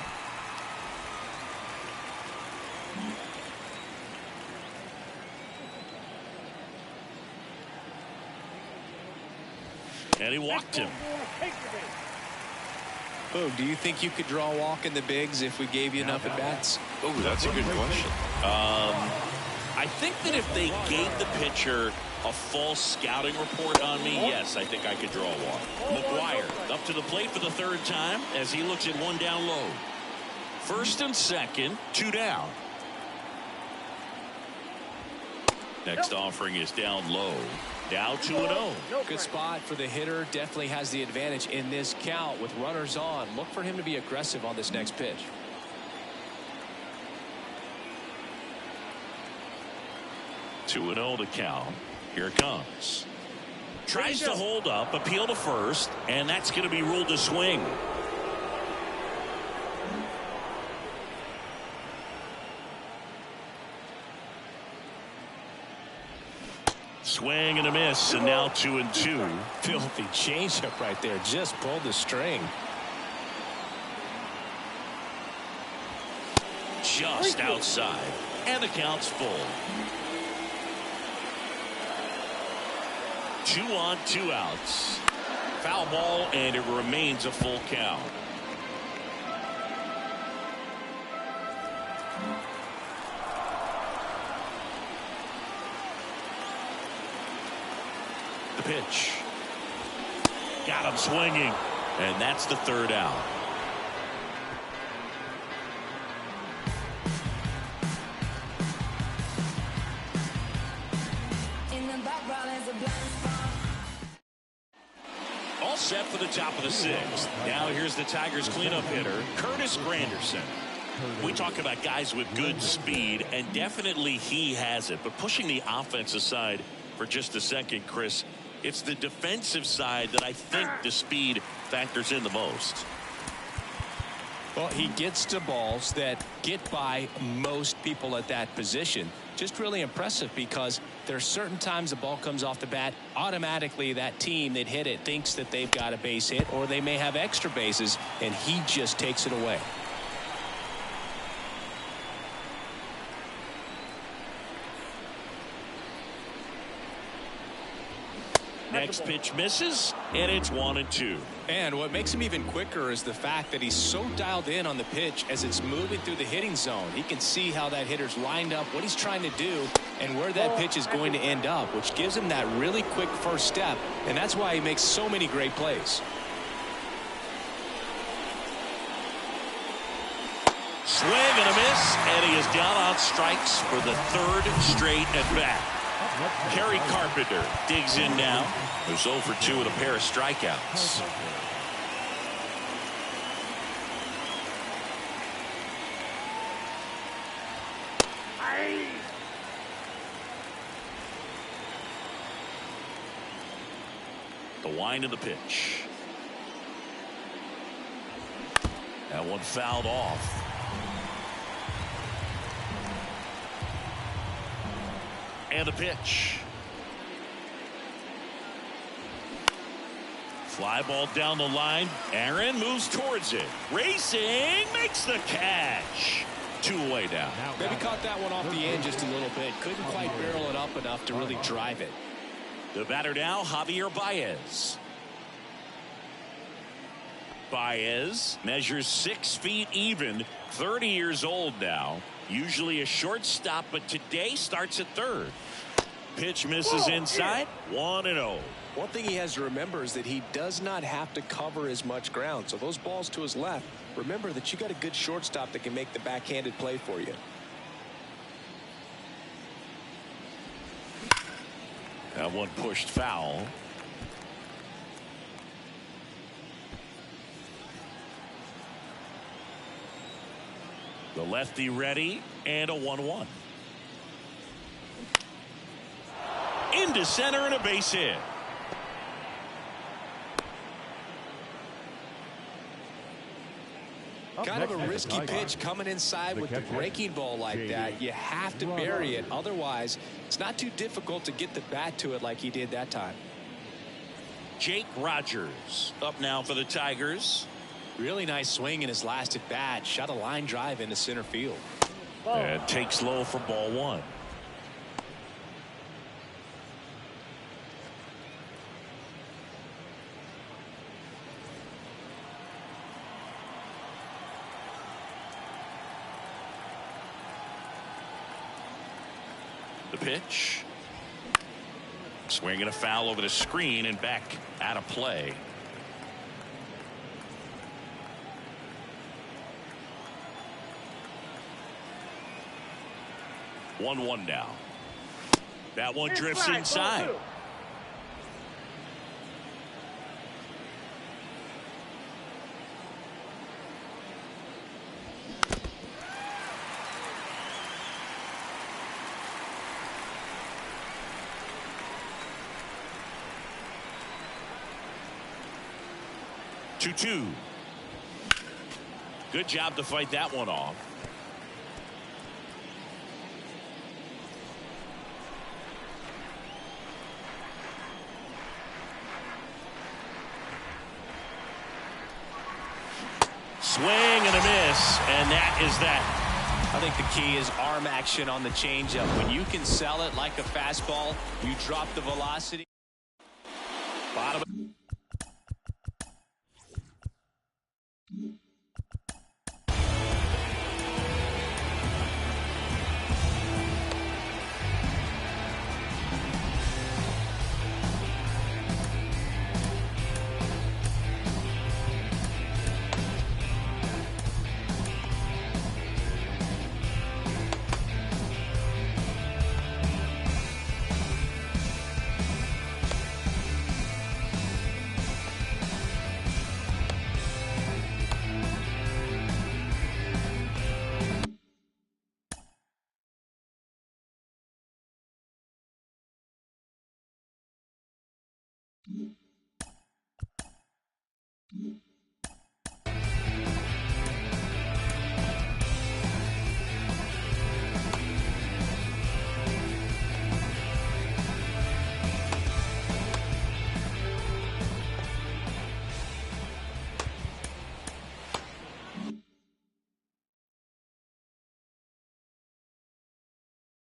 [SPEAKER 1] And he walked him.
[SPEAKER 2] Boog, do you think you could draw a walk in the bigs if we gave you enough at-bats?
[SPEAKER 1] Oh, that's a good question. I think that if they gave the pitcher a false scouting report on me, yes, I think I could draw a walk. McGuire up to the plate for the 3rd time as he looks at 1 down low. 1st and 2nd, 2 down. Next offering is down low. Now 2-0.
[SPEAKER 2] Good spot for the hitter. Definitely has the advantage in this count with runners on. Look for him to be aggressive on this next pitch.
[SPEAKER 1] 2-0 the count. Here it comes. Tries to hold up, appeal to first, and that's going to be ruled a swing. Swing and a miss, and now 2-2.
[SPEAKER 2] Filthy changeup right there. Just pulled the string.
[SPEAKER 1] Just outside, and the count's full. 2 on, 2 outs. Foul ball, and it remains a full count. The pitch. Got him swinging, and that's the 3rd out. All set for the top of the 6th. Now here's the Tigers cleanup hitter, Curtis Granderson. We talk about guys with good speed, and definitely he has it. But pushing the offense aside for just a second, Chris, it's the defensive side that I think the speed factors in the most.
[SPEAKER 2] Well, he gets to balls that get by most people at that position. Just really impressive because there's certain times the ball comes off the bat, automatically that team that hit it thinks that they've got a base hit, or they may have extra bases, and he just takes it away.
[SPEAKER 1] Next pitch misses, and it's 1-2.
[SPEAKER 2] And what makes him even quicker is the fact that he's so dialed in on the pitch as it's moving through the hitting zone. He can see how that hitter's lined up, what he's trying to do, and where that pitch is going to end up, which gives him that really quick first step, and that's why he makes so many great plays.
[SPEAKER 1] Swing and a miss, and he is down on strikes for the third straight at bat. Kerry Carpenter digs in now. Who's 0 for 2 with a pair of strikeouts. The wind of the pitch. That one fouled off. And the pitch. Fly ball down the line. Aaron moves towards it. Racing, makes the catch. 2 away now.
[SPEAKER 2] Maybe caught that one off the end just a little bit. Couldn't quite barrel it up enough to really drive it.
[SPEAKER 1] The batter now, Javier Baez. Baez measures 6 feet even, 30 years old now. Usually a shortstop, but today starts at third. Pitch misses inside, 1-0.
[SPEAKER 2] One thing he has to remember is that he does not have to cover as much ground. So those balls to his left, remember that you got a good shortstop that can make the backhanded play for you.
[SPEAKER 1] That one pushed foul. The lefty ready, and a 1-1. Into center and a base hit.
[SPEAKER 2] Kind of a risky pitch coming inside with the breaking ball like that. You have to bury it. Otherwise, it's not too difficult to get the bat to it like he did that time.
[SPEAKER 1] Jake Rogers up now for the Tigers.
[SPEAKER 2] Really nice swing in his last at bat. Shot a line drive into center field.
[SPEAKER 1] And takes low for ball 1. The pitch. Swinging a foul over the screen and back out of play. One now. That one drifts inside. Two. Good job to fight that one off. Swing and a miss, and that is that.
[SPEAKER 2] I think the key is arm action on the changeup. When you can sell it like a fastball, you drop the velocity.
[SPEAKER 1] Bottom.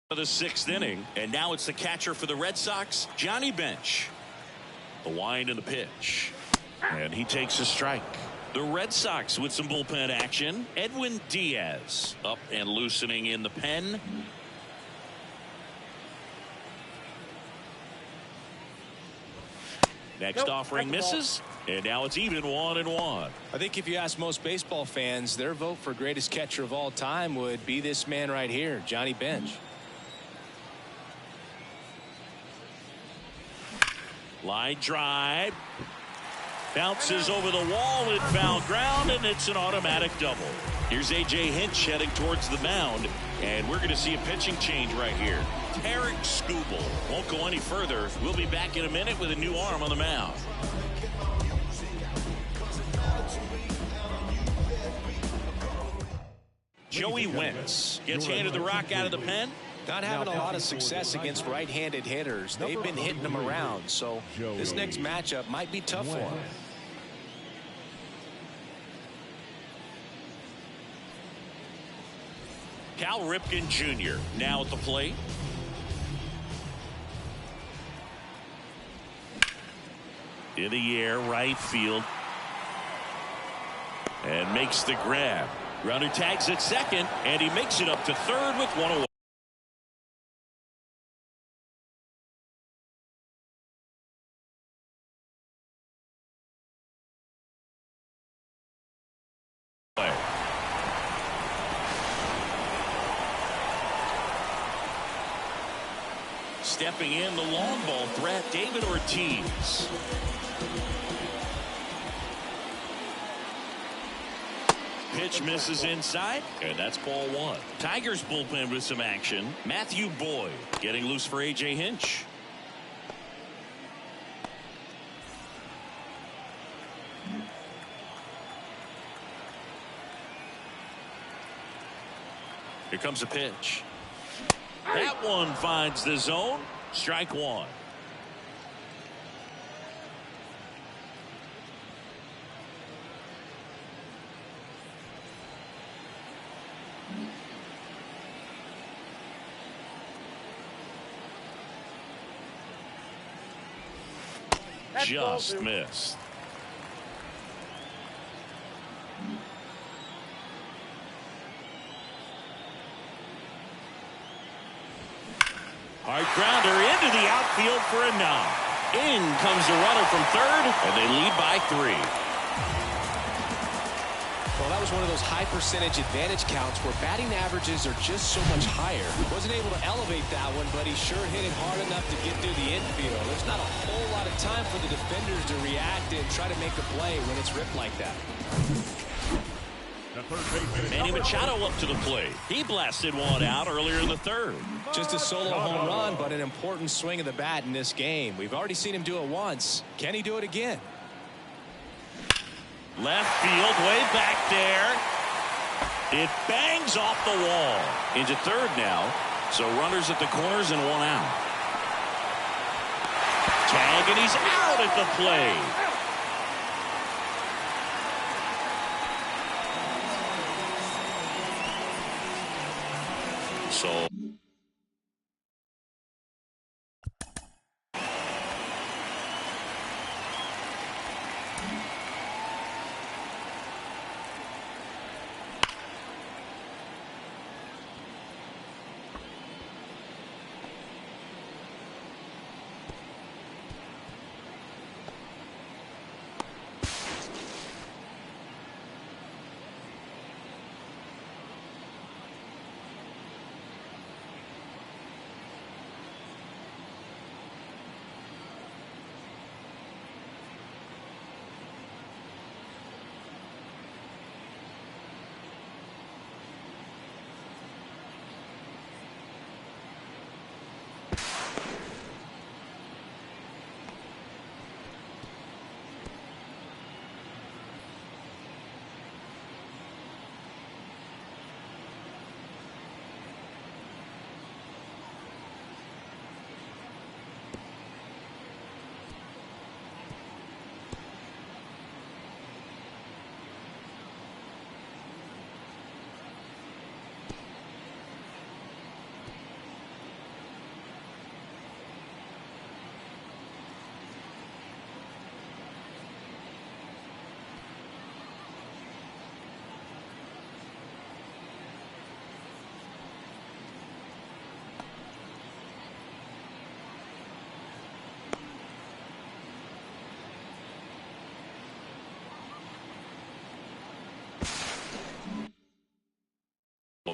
[SPEAKER 1] The 6th inning, and now it's the catcher for the Red Sox, Johnny Bench. The wind and the pitch, and he takes a strike. The Red Sox with some bullpen action. Edwin Diaz up and loosening in the pen. Next offering misses, And now it's even 1-1.
[SPEAKER 2] I think if you ask most baseball fans, their vote for greatest catcher of all time would be this man right here, Johnny Bench.
[SPEAKER 1] Line drive. Bounces over the wall and foul ground, and it's an automatic double. Here's A.J. Hinch heading towards the mound, and we're going to see a pitching change right here. Tarek Skubal won't go any further. We'll be back in a minute with a new arm on the mound. Joey Wentz gets handed the rock out of the pen.
[SPEAKER 2] Not having a lot of success against right-handed hitters. They've been hitting them around, so this next matchup might be tough for him.
[SPEAKER 1] Cal Ripken Jr. now at the plate. In the air, right field. And makes the grab. Runner tags at second, and he makes it up to third with one away. Stepping in, the long ball threat, David Ortiz. Pitch misses inside, and that's ball one. Tigers bullpen with some action. Matthew Boyd getting loose for A.J. Hinch. Here comes a pitch. That one finds the zone. Strike one. Just missed. Hard grounder into the outfield for a knock. In comes the runner from third, and they lead by 3.
[SPEAKER 2] Well, that was one of those high percentage advantage counts where batting averages are just so much higher. Wasn't able to elevate that one, but he sure hit it hard enough to get through the infield. There's not a whole lot of time for the defenders to react and try to make a play when it's ripped like that.
[SPEAKER 1] Manny Machado up to the plate. He blasted one out earlier in the third.
[SPEAKER 2] Just a solo home run, but an important swing of the bat in this game. We've already seen him do it once. Can he do it again?
[SPEAKER 1] Left field, way back there. It bangs off the wall. Into third now. So runners at the corners and one out. Tag, and he's out at the plate. So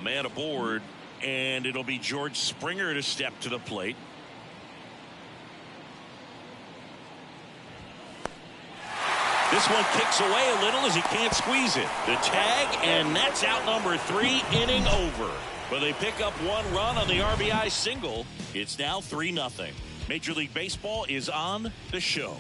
[SPEAKER 1] man aboard, and it'll be George Springer to step to the plate. This one kicks away a little as he can't squeeze it. The tag, and that's out number 3, inning over. But they pick up 1 run on the RBI single. It's now 3-0. Major League Baseball is on the show.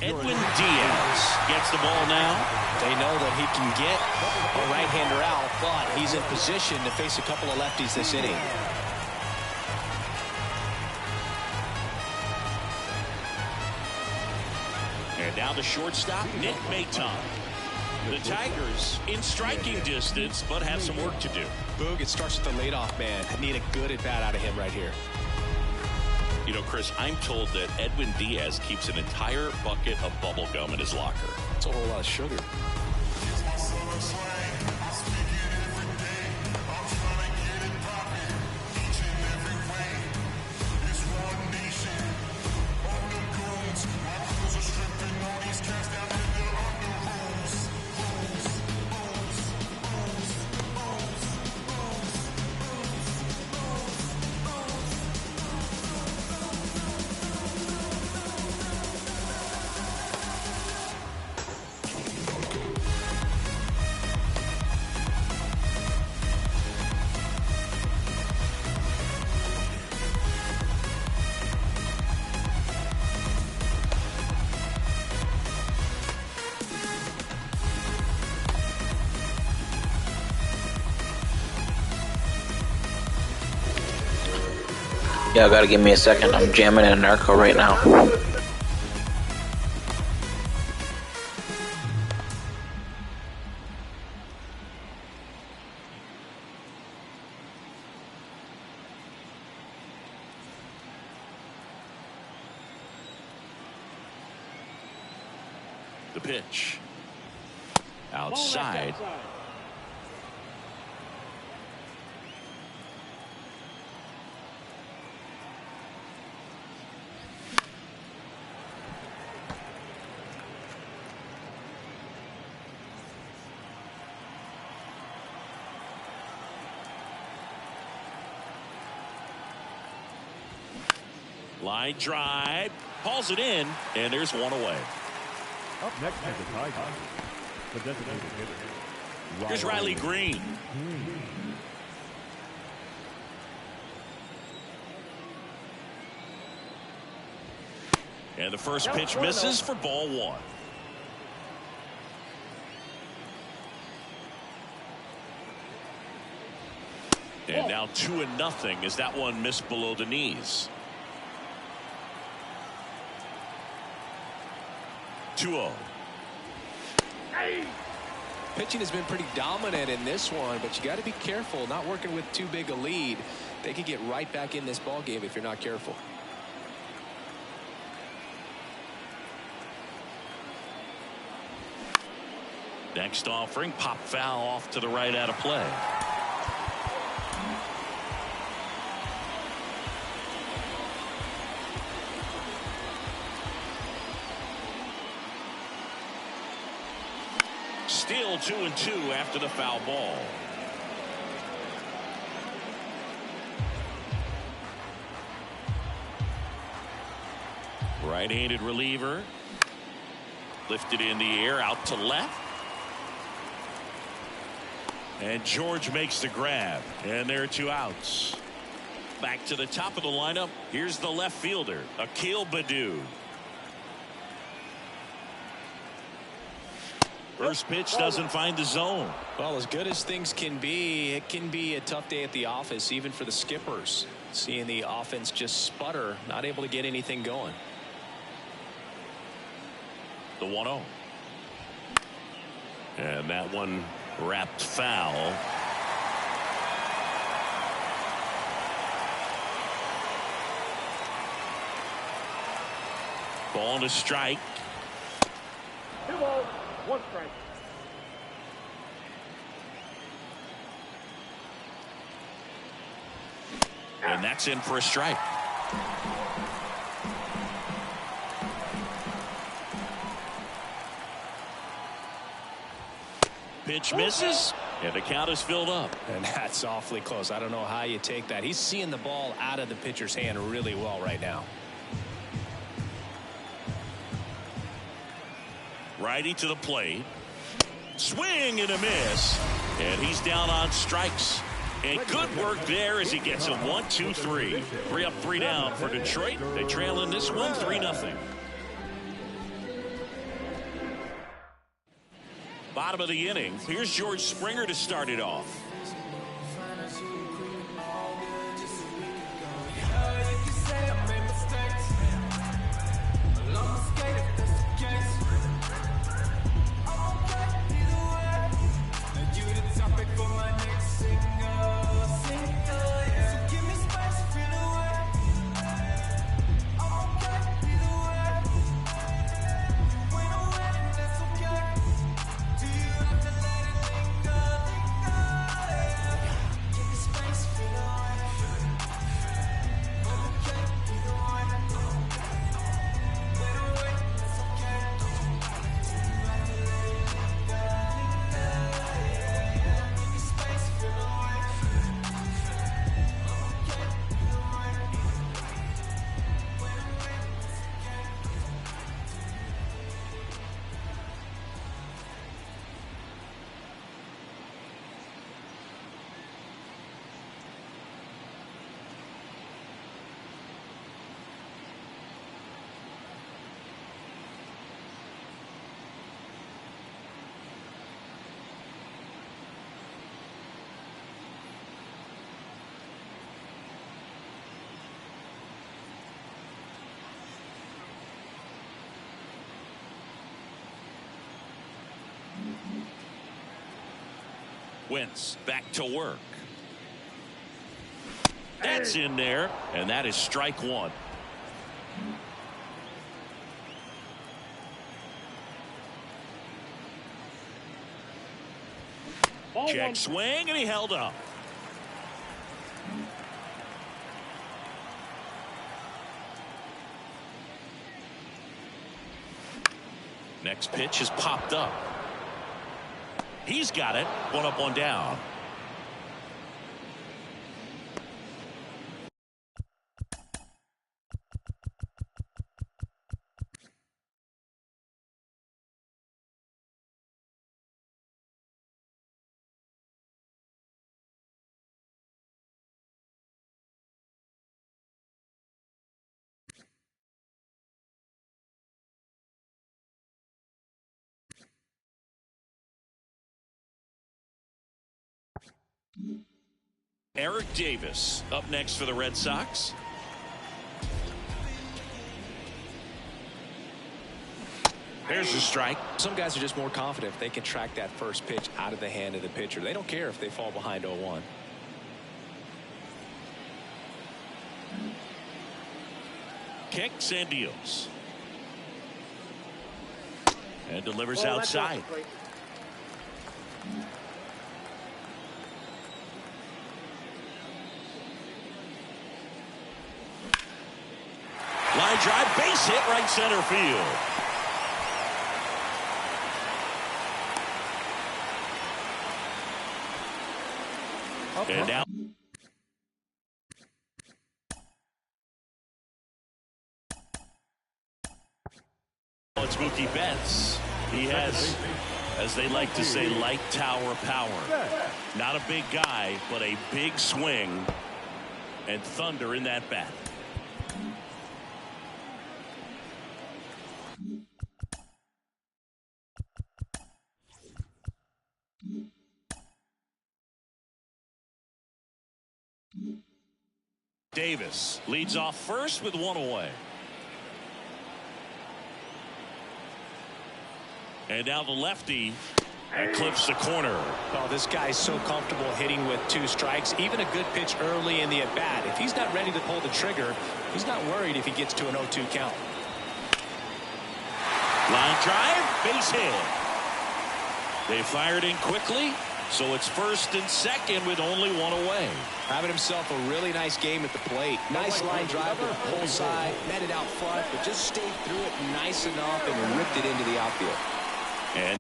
[SPEAKER 1] Edwin Diaz gets the ball now.
[SPEAKER 2] They know that he can get a right-hander out, but he's in position to face a couple of lefties this inning.
[SPEAKER 1] And now the shortstop, Nick Maton. The Tigers in striking distance, but have some work to do.
[SPEAKER 2] Boog, it starts with the leadoff man. I need a good at-bat out of him right here.
[SPEAKER 1] You know, Chris, I'm told that Edwin Diaz keeps an entire bucket of bubble gum in his locker.
[SPEAKER 2] That's a whole lot of sugar.
[SPEAKER 5] Yeah, gotta give me a second. I'm jamming in Narco right now.
[SPEAKER 1] The pitch. Outside. Line drive, hauls it in, and there's one away.
[SPEAKER 3] Up next is the Tigers. The designated hitter.
[SPEAKER 1] Here's Riley Green. And the first pitch misses for ball 1. And now 2-0 as that one missed below the knees. 2-0.
[SPEAKER 2] Pitching has been pretty dominant in this one, but you got to be careful. Not working with too big a lead. They could get right back in this ball game if you're not careful.
[SPEAKER 1] Next offering, pop foul off to the right out of play. Still 2-2 after the foul ball. Right-handed reliever. Lifted in the air out to left. And George makes the grab. And there are 2 outs. Back to the top of the lineup. Here's the left fielder, Akil Baddoo. First pitch doesn't find the zone.
[SPEAKER 2] Well, as good as things can be, it can be a tough day at the office, even for the skippers. Seeing the offense just sputter, not able to get anything going.
[SPEAKER 1] The 1-0. And that one wrapped foul. Ball and a strike.
[SPEAKER 4] 2 balls, 1 strike.
[SPEAKER 1] And that's in for a strike. Pitch misses, and the count is filled up.
[SPEAKER 2] And that's awfully close. I don't know how you take that. He's seeing the ball out of the pitcher's hand really well right now.
[SPEAKER 1] Righty to the plate. Swing and a miss. And he's down on strikes. And good work there as he gets a 1-2-3. 3 up, 3 down for Detroit. They trail in this one 3-0. Bottom of the inning. Here's George Springer to start it off. Wentz back to work. That's in there, and that is strike 1. Check swing, and he held up. Next pitch is popped up. He's got it. 1 up, 1 down. Eric Davis up next for the Red Sox. There's a strike.
[SPEAKER 2] Some guys are just more confident if they can track that first pitch out of the hand of the pitcher. They don't care if they fall behind 0-1.
[SPEAKER 1] Kicks and deals. And delivers outside. Line drive, base hit, right center field. And now it's Mookie Betts. He has, as they like to say, light tower power. Not a big guy, but a big swing and thunder in that bat. Davis leads off first with 1 away. And now the lefty clips the corner.
[SPEAKER 2] Oh, this guy's so comfortable hitting with 2 strikes. Even a good pitch early in the at-bat. If he's not ready to pull the trigger, he's not worried if he gets to an 0-2 count.
[SPEAKER 1] Line drive, base hit. They fired in quickly, so it's first and second with only one away.
[SPEAKER 2] Having himself a really nice game at the plate. Nice line drive to the pull side, met it out front, but just stayed through it nice enough and ripped it into the outfield.
[SPEAKER 1] And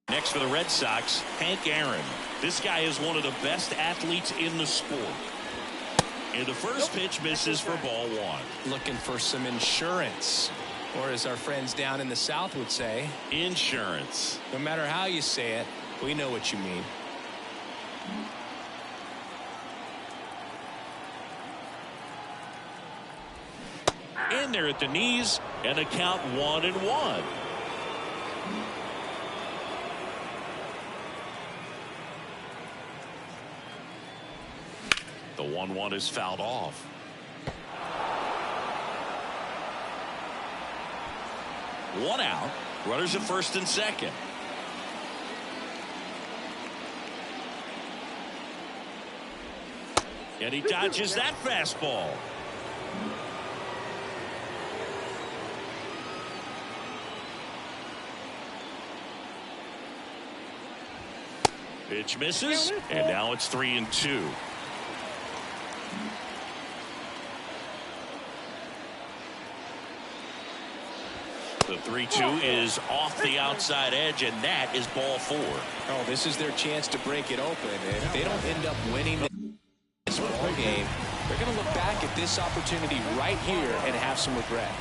[SPEAKER 1] next for the Red Sox, Hank Aaron. This guy is one of the best athletes in the sport. And the first pitch misses for ball one.
[SPEAKER 2] Looking for some insurance, or as our friends down in the South would say,
[SPEAKER 1] insurance.
[SPEAKER 2] No matter how you say it, we know what you mean.
[SPEAKER 1] In there at the knees, and the count 1-1. The 1-1 is fouled off. One out. Runners at first and second. And he dodges that fastball. Pitch misses, and now it's 3-2. The 3-2 is off the outside edge, and that is ball four.
[SPEAKER 2] Oh, this is their chance to break it open. If they don't end up winning this ball game, they're going to look back at this opportunity right here and have some regret.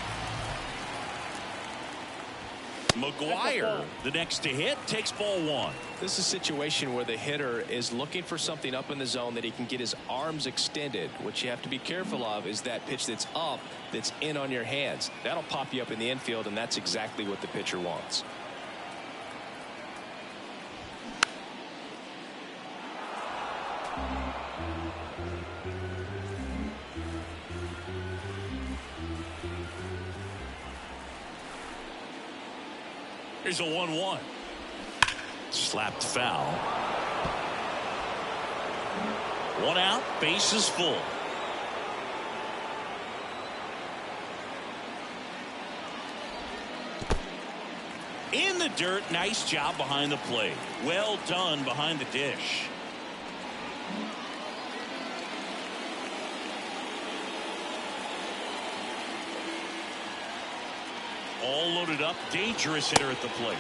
[SPEAKER 1] McGuire, the next to hit, takes ball one.
[SPEAKER 2] This is a situation where the hitter is looking for something up in the zone that he can get his arms extended. What you have to be careful of is that pitch that's up, that's in on your hands. That'll pop you up in the infield, and that's exactly what the pitcher wants.
[SPEAKER 1] Here's a 1-1. Slapped foul. One out, base is full. In the dirt, nice job behind the plate. Well done behind the dish. All loaded up, dangerous hitter at the plate.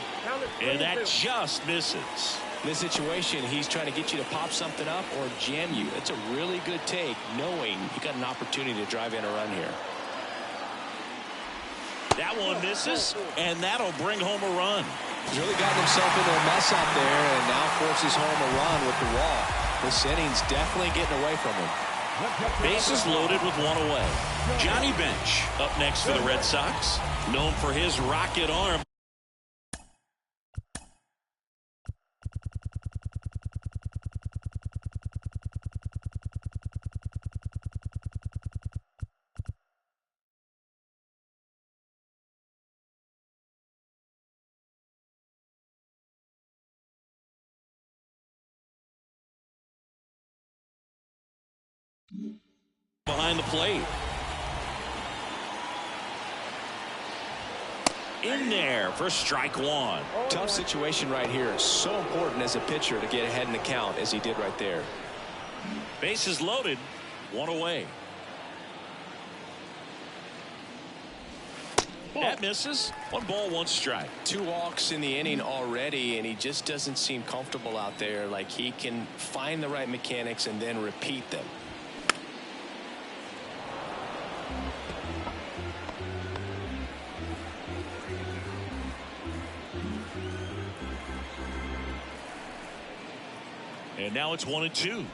[SPEAKER 1] And that just misses.
[SPEAKER 2] In this situation, he's trying to get you to pop something up or jam you. It's a really good take, knowing you got an opportunity to drive in a run here.
[SPEAKER 1] That one misses, and that'll bring home a run.
[SPEAKER 2] He's really gotten himself into a mess out there and now forces home a run with the walk. This inning's definitely getting away from him.
[SPEAKER 1] Bases loaded with one away. Johnny Bench up next for the Red Sox, known for his rocket arm. Behind the plate. In there for strike one.
[SPEAKER 2] Tough situation right here. So important as a pitcher to get ahead in the count as he did right there.
[SPEAKER 1] Bases loaded, one away. That misses. 1 ball, 1 strike.
[SPEAKER 2] 2 walks in the inning already, and he just doesn't seem comfortable out there. Like he can find the right mechanics and then repeat them.
[SPEAKER 1] And now it's 1-2.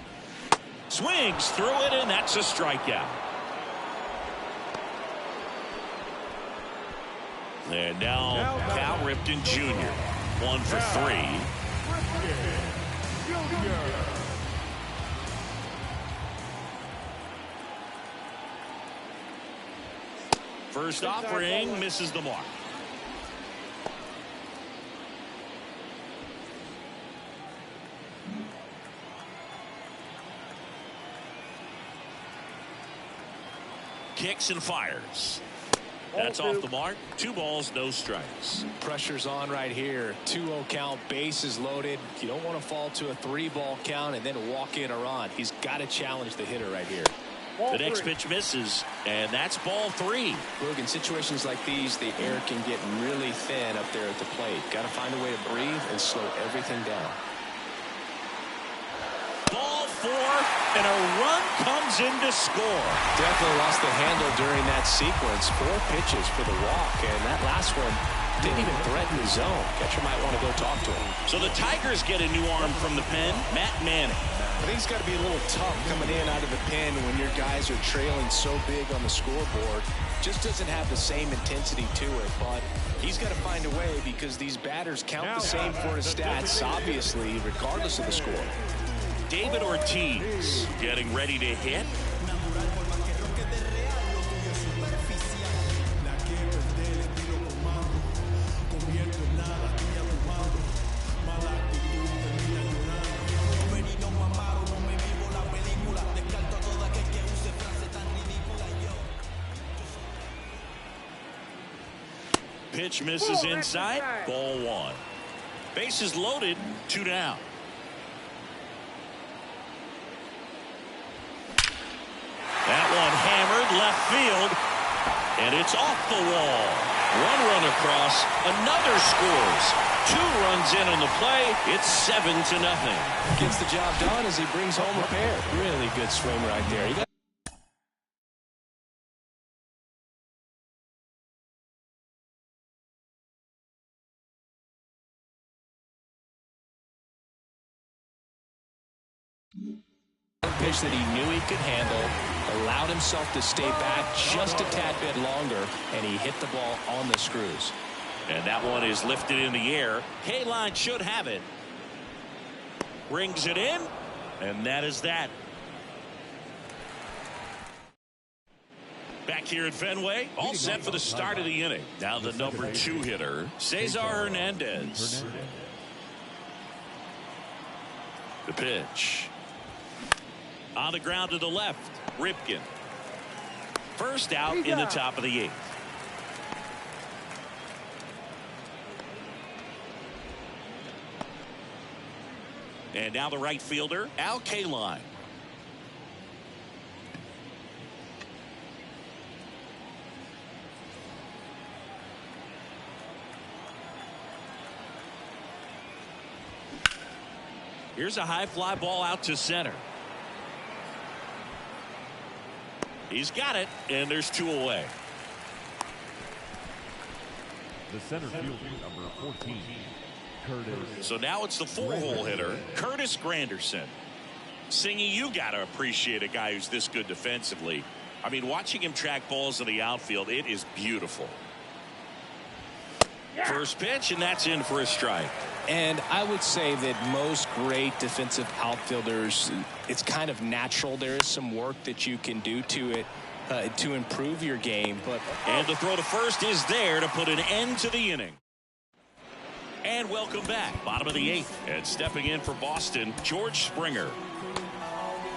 [SPEAKER 1] Swings through it, and that's a strikeout. And now Cal Ripken Jr. 1 for 3. First offering misses the mark. kicks and fires. That's off the mark. 2 balls, no strikes.
[SPEAKER 2] Pressure's on right here. 2-0 count, bases loaded. You don't want to fall to a 3-ball count and then walk in or on. He's got to challenge the hitter right here.
[SPEAKER 1] The next pitch misses, and that's ball 3.
[SPEAKER 2] Look, in situations like these, the air can get really thin up there at the plate. Got to find a way to breathe and slow everything down.
[SPEAKER 1] Ball 4, and a run comes in to score.
[SPEAKER 2] Definitely lost the handle during that sequence. 4 pitches for the walk, and that last one didn't even threaten the zone. Catcher might want to go talk to him.
[SPEAKER 1] So the Tigers get a new arm from the pen, Matt Manning.
[SPEAKER 2] I think it's got to be a little tough coming in out of the pen when your guys are trailing so big on the scoreboard. Just doesn't have the same intensity to it, but he's got to find a way because these batters count the same for his stats, obviously, regardless of the score.
[SPEAKER 1] David Ortiz getting ready to hit. Pitch misses inside. Ball 1. Bases loaded. 2 down. That one hammered left field, and it's off the wall. 1 run across, another scores. 2 runs in on the play. It's 7-0.
[SPEAKER 2] Gets the job done as he brings home a pair. Really good swing right there. Pitch that he knew he could handle, allowed himself to stay back just a tad bit longer, and he hit the ball on the screws.
[SPEAKER 1] And that one is lifted in the air. K-line should have it. Brings it in, and that is that. Back here at Fenway, all set for the start of the inning. Now the number 2 hitter, Cesar Hernandez. The pitch. On the ground to the left, Ripken. First out in the top of the 8th. And now the right fielder, Al Kaline. Here's a high fly ball out to center. He's got it, and there's 2 away.
[SPEAKER 3] The center fielder, number 14, Curtis.
[SPEAKER 1] So now it's the 4-hole hitter, Curtis Granderson. Singy, you got to appreciate a guy who's this good defensively. I mean, watching him track balls in the outfield, it is beautiful. First pitch, and that's in for a strike.
[SPEAKER 2] And I would say that most great defensive outfielders, it's kind of natural. There is some work that you can do to it to improve your game.
[SPEAKER 1] And the throw to first is there to put an end to the inning. And welcome back. Bottom of the 8th. And stepping in for Boston, George Springer.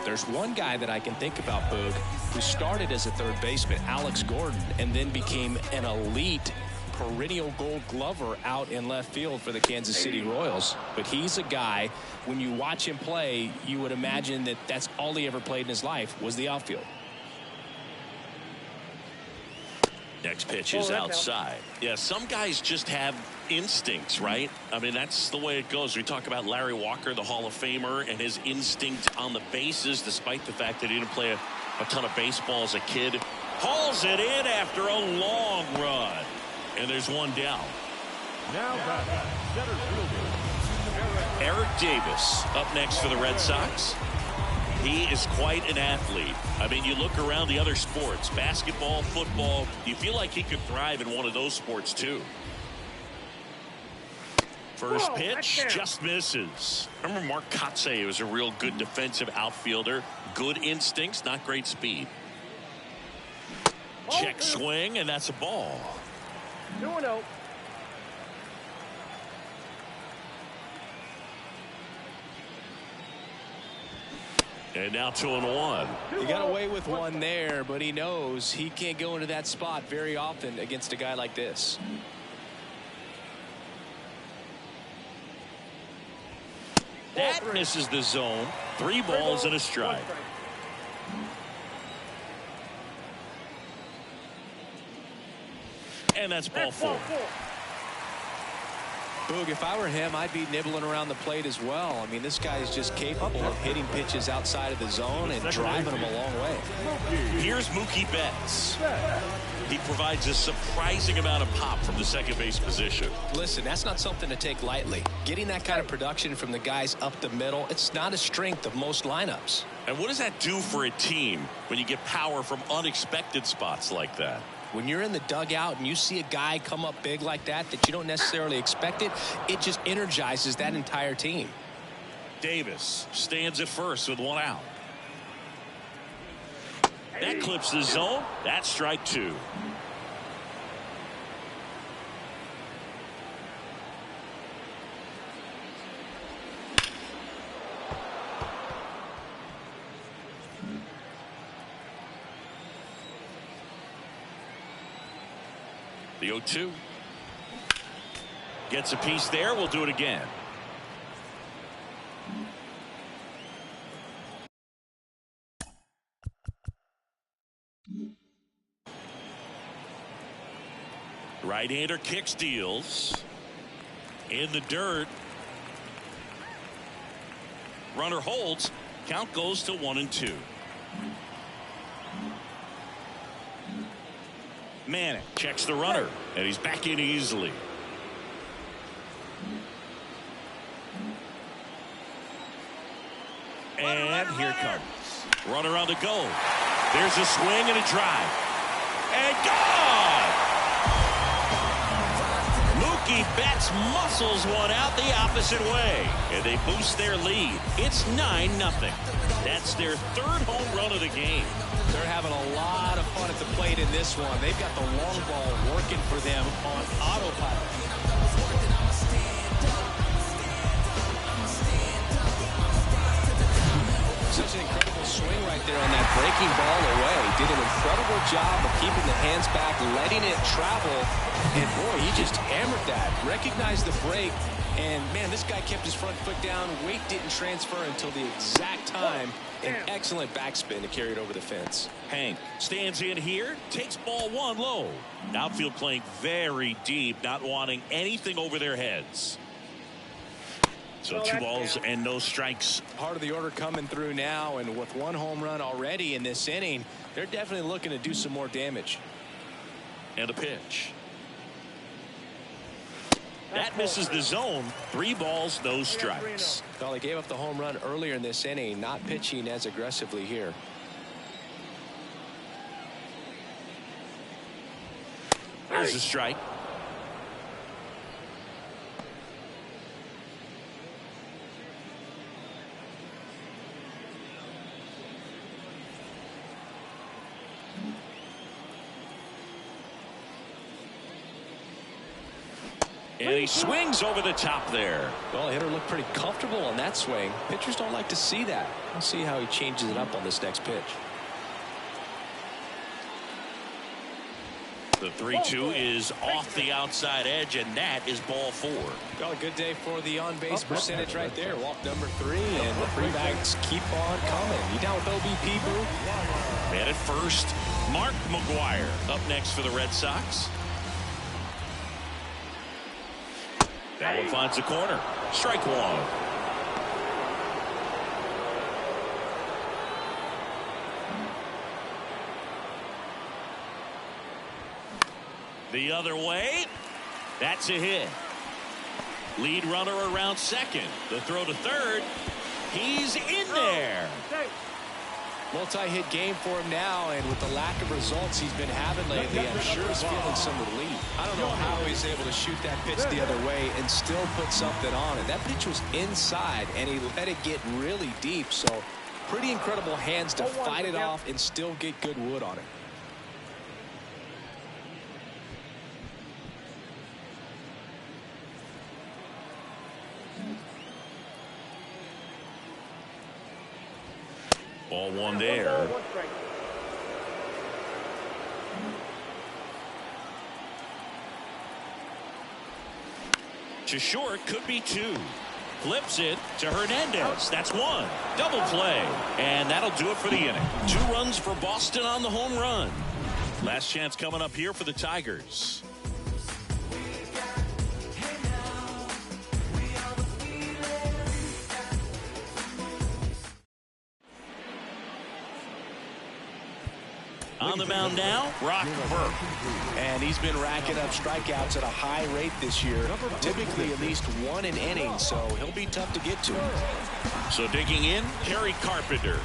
[SPEAKER 2] There's one guy that I can think about, Boog, who started as a third baseman, Alex Gordon, and then became an elite perennial Gold Glover out in left field for the Kansas City Royals. But he's a guy, when you watch him play, you would imagine that that's all he ever played in his life was the outfield.
[SPEAKER 1] Next pitch is outside. Yeah, some guys just have instincts, right? I mean, that's the way it goes. We talk about Larry Walker, the Hall of Famer, and his instinct on the bases, despite the fact that he didn't play a ton of baseball as a kid. Hauls it in after a long run. And there's 1 down.
[SPEAKER 3] Now back, center fielder,
[SPEAKER 1] Eric Davis up next for the Red Sox. He is quite an athlete. I mean, you look around the other sports, basketball, football, you feel like he could thrive in one of those sports too. First pitch just misses. Remember Mark Kotze was a real good defensive outfielder. Good instincts, not great speed. Check swing, and that's a ball.
[SPEAKER 4] 2-0.
[SPEAKER 1] And now 2-1.
[SPEAKER 2] He got away with one there, but he knows he can't go into that spot very often against a guy like this.
[SPEAKER 1] That misses the zone. 3 balls and a strike. And that's ball 4.
[SPEAKER 2] Boog, if I were him, I'd be nibbling around the plate as well. I mean, this guy is just capable of hitting pitches outside of the zone and driving them a long way.
[SPEAKER 1] Here's Mookie Betts. He provides a surprising amount of pop from the second base position.
[SPEAKER 2] Listen, that's not something to take lightly. Getting that kind of production from the guys up the middle, it's not a strength of most lineups.
[SPEAKER 1] And what does that do for a team when you get power from unexpected spots like that?
[SPEAKER 2] When you're in the dugout and you see a guy come up big like that you don't necessarily expect it, it just energizes that entire team.
[SPEAKER 1] Davis stands at first with 1 out. That clips the zone. That's strike 2. The 0-2. Gets a piece there. We'll do it again. Right-hander kicks, deals. In the dirt. Runner holds. Count goes to 1-2. Manning checks the runner, and he's back in easily. And here comes. Runner on the go. There's a swing and a drive. And gone! Mookie Betts muscles one out the opposite way, and they boost their lead. It's 9-0. That's their 3rd home run of the game.
[SPEAKER 2] They're having a lot of fun at the plate in this one. They've got the long ball working for them on autopilot. Such an incredible swing right there on that breaking ball away. Did an incredible job of keeping the hands back, letting it travel. And boy, he just hammered that. Recognized the break. And man, this guy kept his front foot down. Weight didn't transfer until the exact time. An excellent backspin to carry it over the fence.
[SPEAKER 1] Hank stands in here, takes ball 1 low. Outfield playing very deep, not wanting anything over their heads. So 2 balls and no strikes.
[SPEAKER 2] Part of the order coming through now, and with 1 home run already in this inning, they're definitely looking to do some more damage.
[SPEAKER 1] And a pitch. That misses the zone. 3 balls, no strikes.
[SPEAKER 2] Well, he gave up the home run earlier in this inning, not pitching as aggressively here.
[SPEAKER 1] There's a strike. And he swings over the top there.
[SPEAKER 2] Well, the hitter looked pretty comfortable on that swing. Pitchers don't like to see that. We'll see how he changes it up on this next pitch.
[SPEAKER 1] The 3-2 is off the outside edge, and that is ball 4.
[SPEAKER 2] Well, a good day for the on-base percentage right there. Walk number 3, and the 3 bags keep on coming. You down with OBP, Boo?
[SPEAKER 1] Man at first, Mark McGuire up next for the Red Sox. That one finds the corner. Strike 1. The other way. That's a hit. Lead runner around second. The throw to third. He's in there.
[SPEAKER 2] Multi-hit game for him now, and with the lack of results he's been having lately, I'm sure he's feeling some relief. I don't know how he's able to shoot that pitch the other way and still put something on it. That pitch was inside, and he let it get really deep, so pretty incredible hands to fight it off and still get good wood on it.
[SPEAKER 1] Ball one there. To short, could be two. Flips it to Hernandez. That's one. Double play. And that'll do it for the inning. 2 runs for Boston on the home run. Last chance coming up here for the Tigers. On the mound now, Brock Burke.
[SPEAKER 2] And he's been racking up strikeouts at a high rate this year. Typically at least 1 an inning, so he'll be tough to get to.
[SPEAKER 1] So digging in, Kerry Carpenter.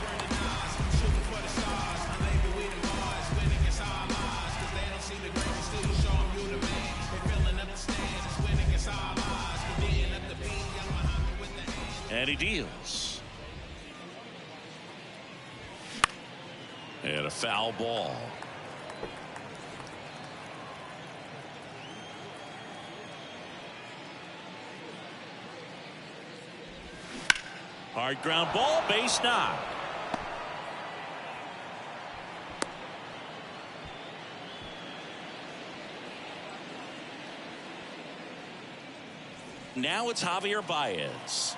[SPEAKER 1] And he deals. And a foul ball. Hard ground ball, base knock. Now it's Javier Baez.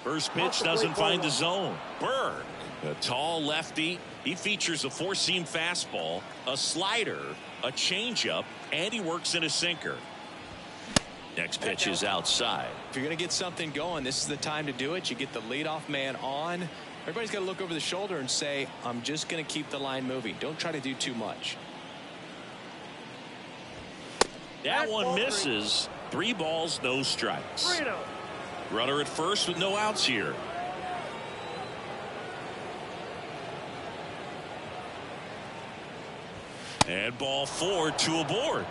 [SPEAKER 1] First pitch doesn't find the zone. Burke, a tall lefty. He features a 4-seam fastball, a slider, a changeup, and he works in a sinker. Next pitch is outside.
[SPEAKER 2] If you're going to get something going, this is the time to do it. You get the leadoff man on. Everybody's got to look over the shoulder and say, I'm just going to keep the line moving. Don't try to do too much.
[SPEAKER 1] That one misses. 3 balls, no strikes. Runner at first with no outs here. And ball 4, 2 aboard.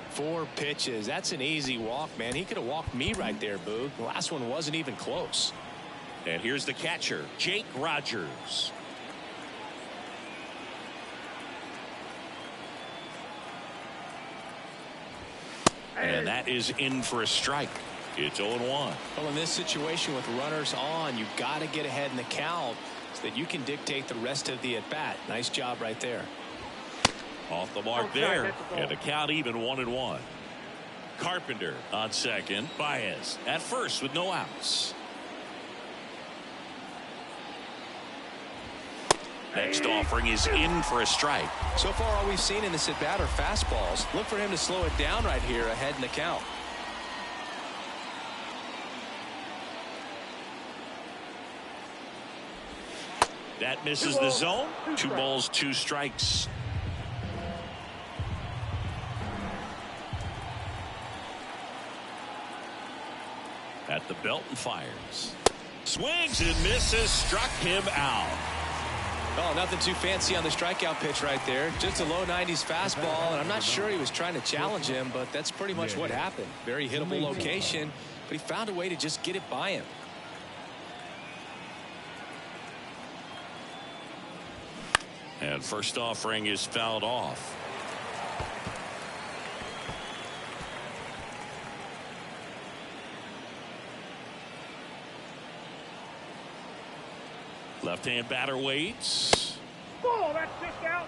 [SPEAKER 2] 4 pitches. That's an easy walk, man. He could have walked me right there, Boog. The last one wasn't even close.
[SPEAKER 1] And here's the catcher, Jake Rogers. And that is in for a strike. It's 0-1.
[SPEAKER 2] Well, in this situation with runners on, you've got to get ahead in the count so that you can dictate the rest of the at-bat. Nice job right there.
[SPEAKER 1] Off the mark there. And the count even 1-1. Carpenter on second. Baez at first with no outs. Next offering is in for a strike.
[SPEAKER 2] So far, all we've seen in this at-bat are fastballs. Look for him to slow it down right here ahead in the count.
[SPEAKER 1] That misses the zone. 2 balls, 2 strikes. At the belt and fires. Swings and misses. Struck him out.
[SPEAKER 2] Oh, nothing too fancy on the strikeout pitch right there. Just a low 90s fastball, and I'm not sure he was trying to challenge him, but that's pretty much what happened. Very hittable location, but he found a way to just get it by him.
[SPEAKER 1] And first offering is fouled off. Left-hand batter waits.
[SPEAKER 4] Ball, that's just out.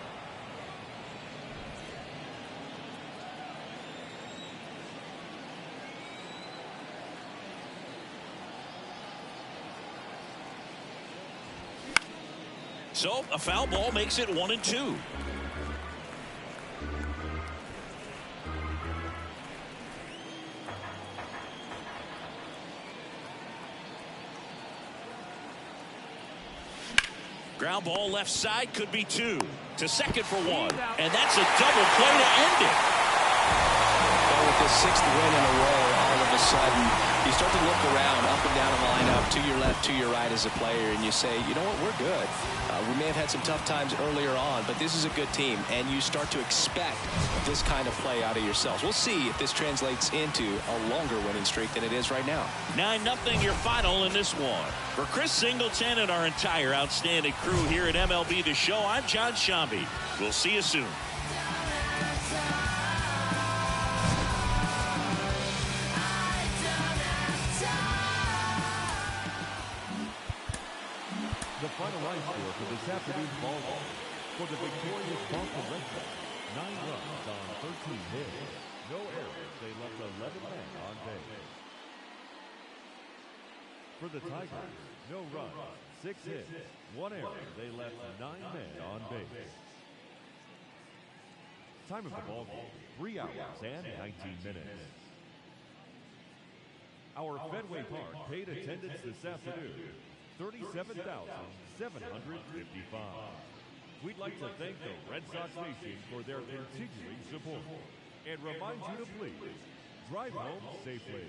[SPEAKER 1] So a foul ball makes it 1-2. Ground ball left side, could be 2. To second for 1. And that's a double play to end it.
[SPEAKER 2] Well, with the 6th win in a row, all of a sudden, you start to look around, up and down the lineup, to your left, to your right as a player, and you say, you know what, we're good. We may have had some tough times earlier on, but this is a good team, and you start to expect this kind of play out of yourselves. We'll see if this translates into a longer winning streak than it is right now.
[SPEAKER 1] 9-0 your final in this one. For Chris Singleton and our entire outstanding crew here at MLB The Show, I'm John Shambi. We'll see you soon.
[SPEAKER 3] high score for this afternoon's ball game. For the victorious Boston Red Sox, 9 runs on 13 hits. No errors, they left 11 men on base. For the Tigers, no runs, 6 hits, 1 error, they left 9 men on base. Time of the ball game, 3 hours and 19 minutes. Our Fenway Park paid attendance this afternoon, 37,755. We'd like to thank the Red Sox Nation for their continuing support and remind you to please drive home safely.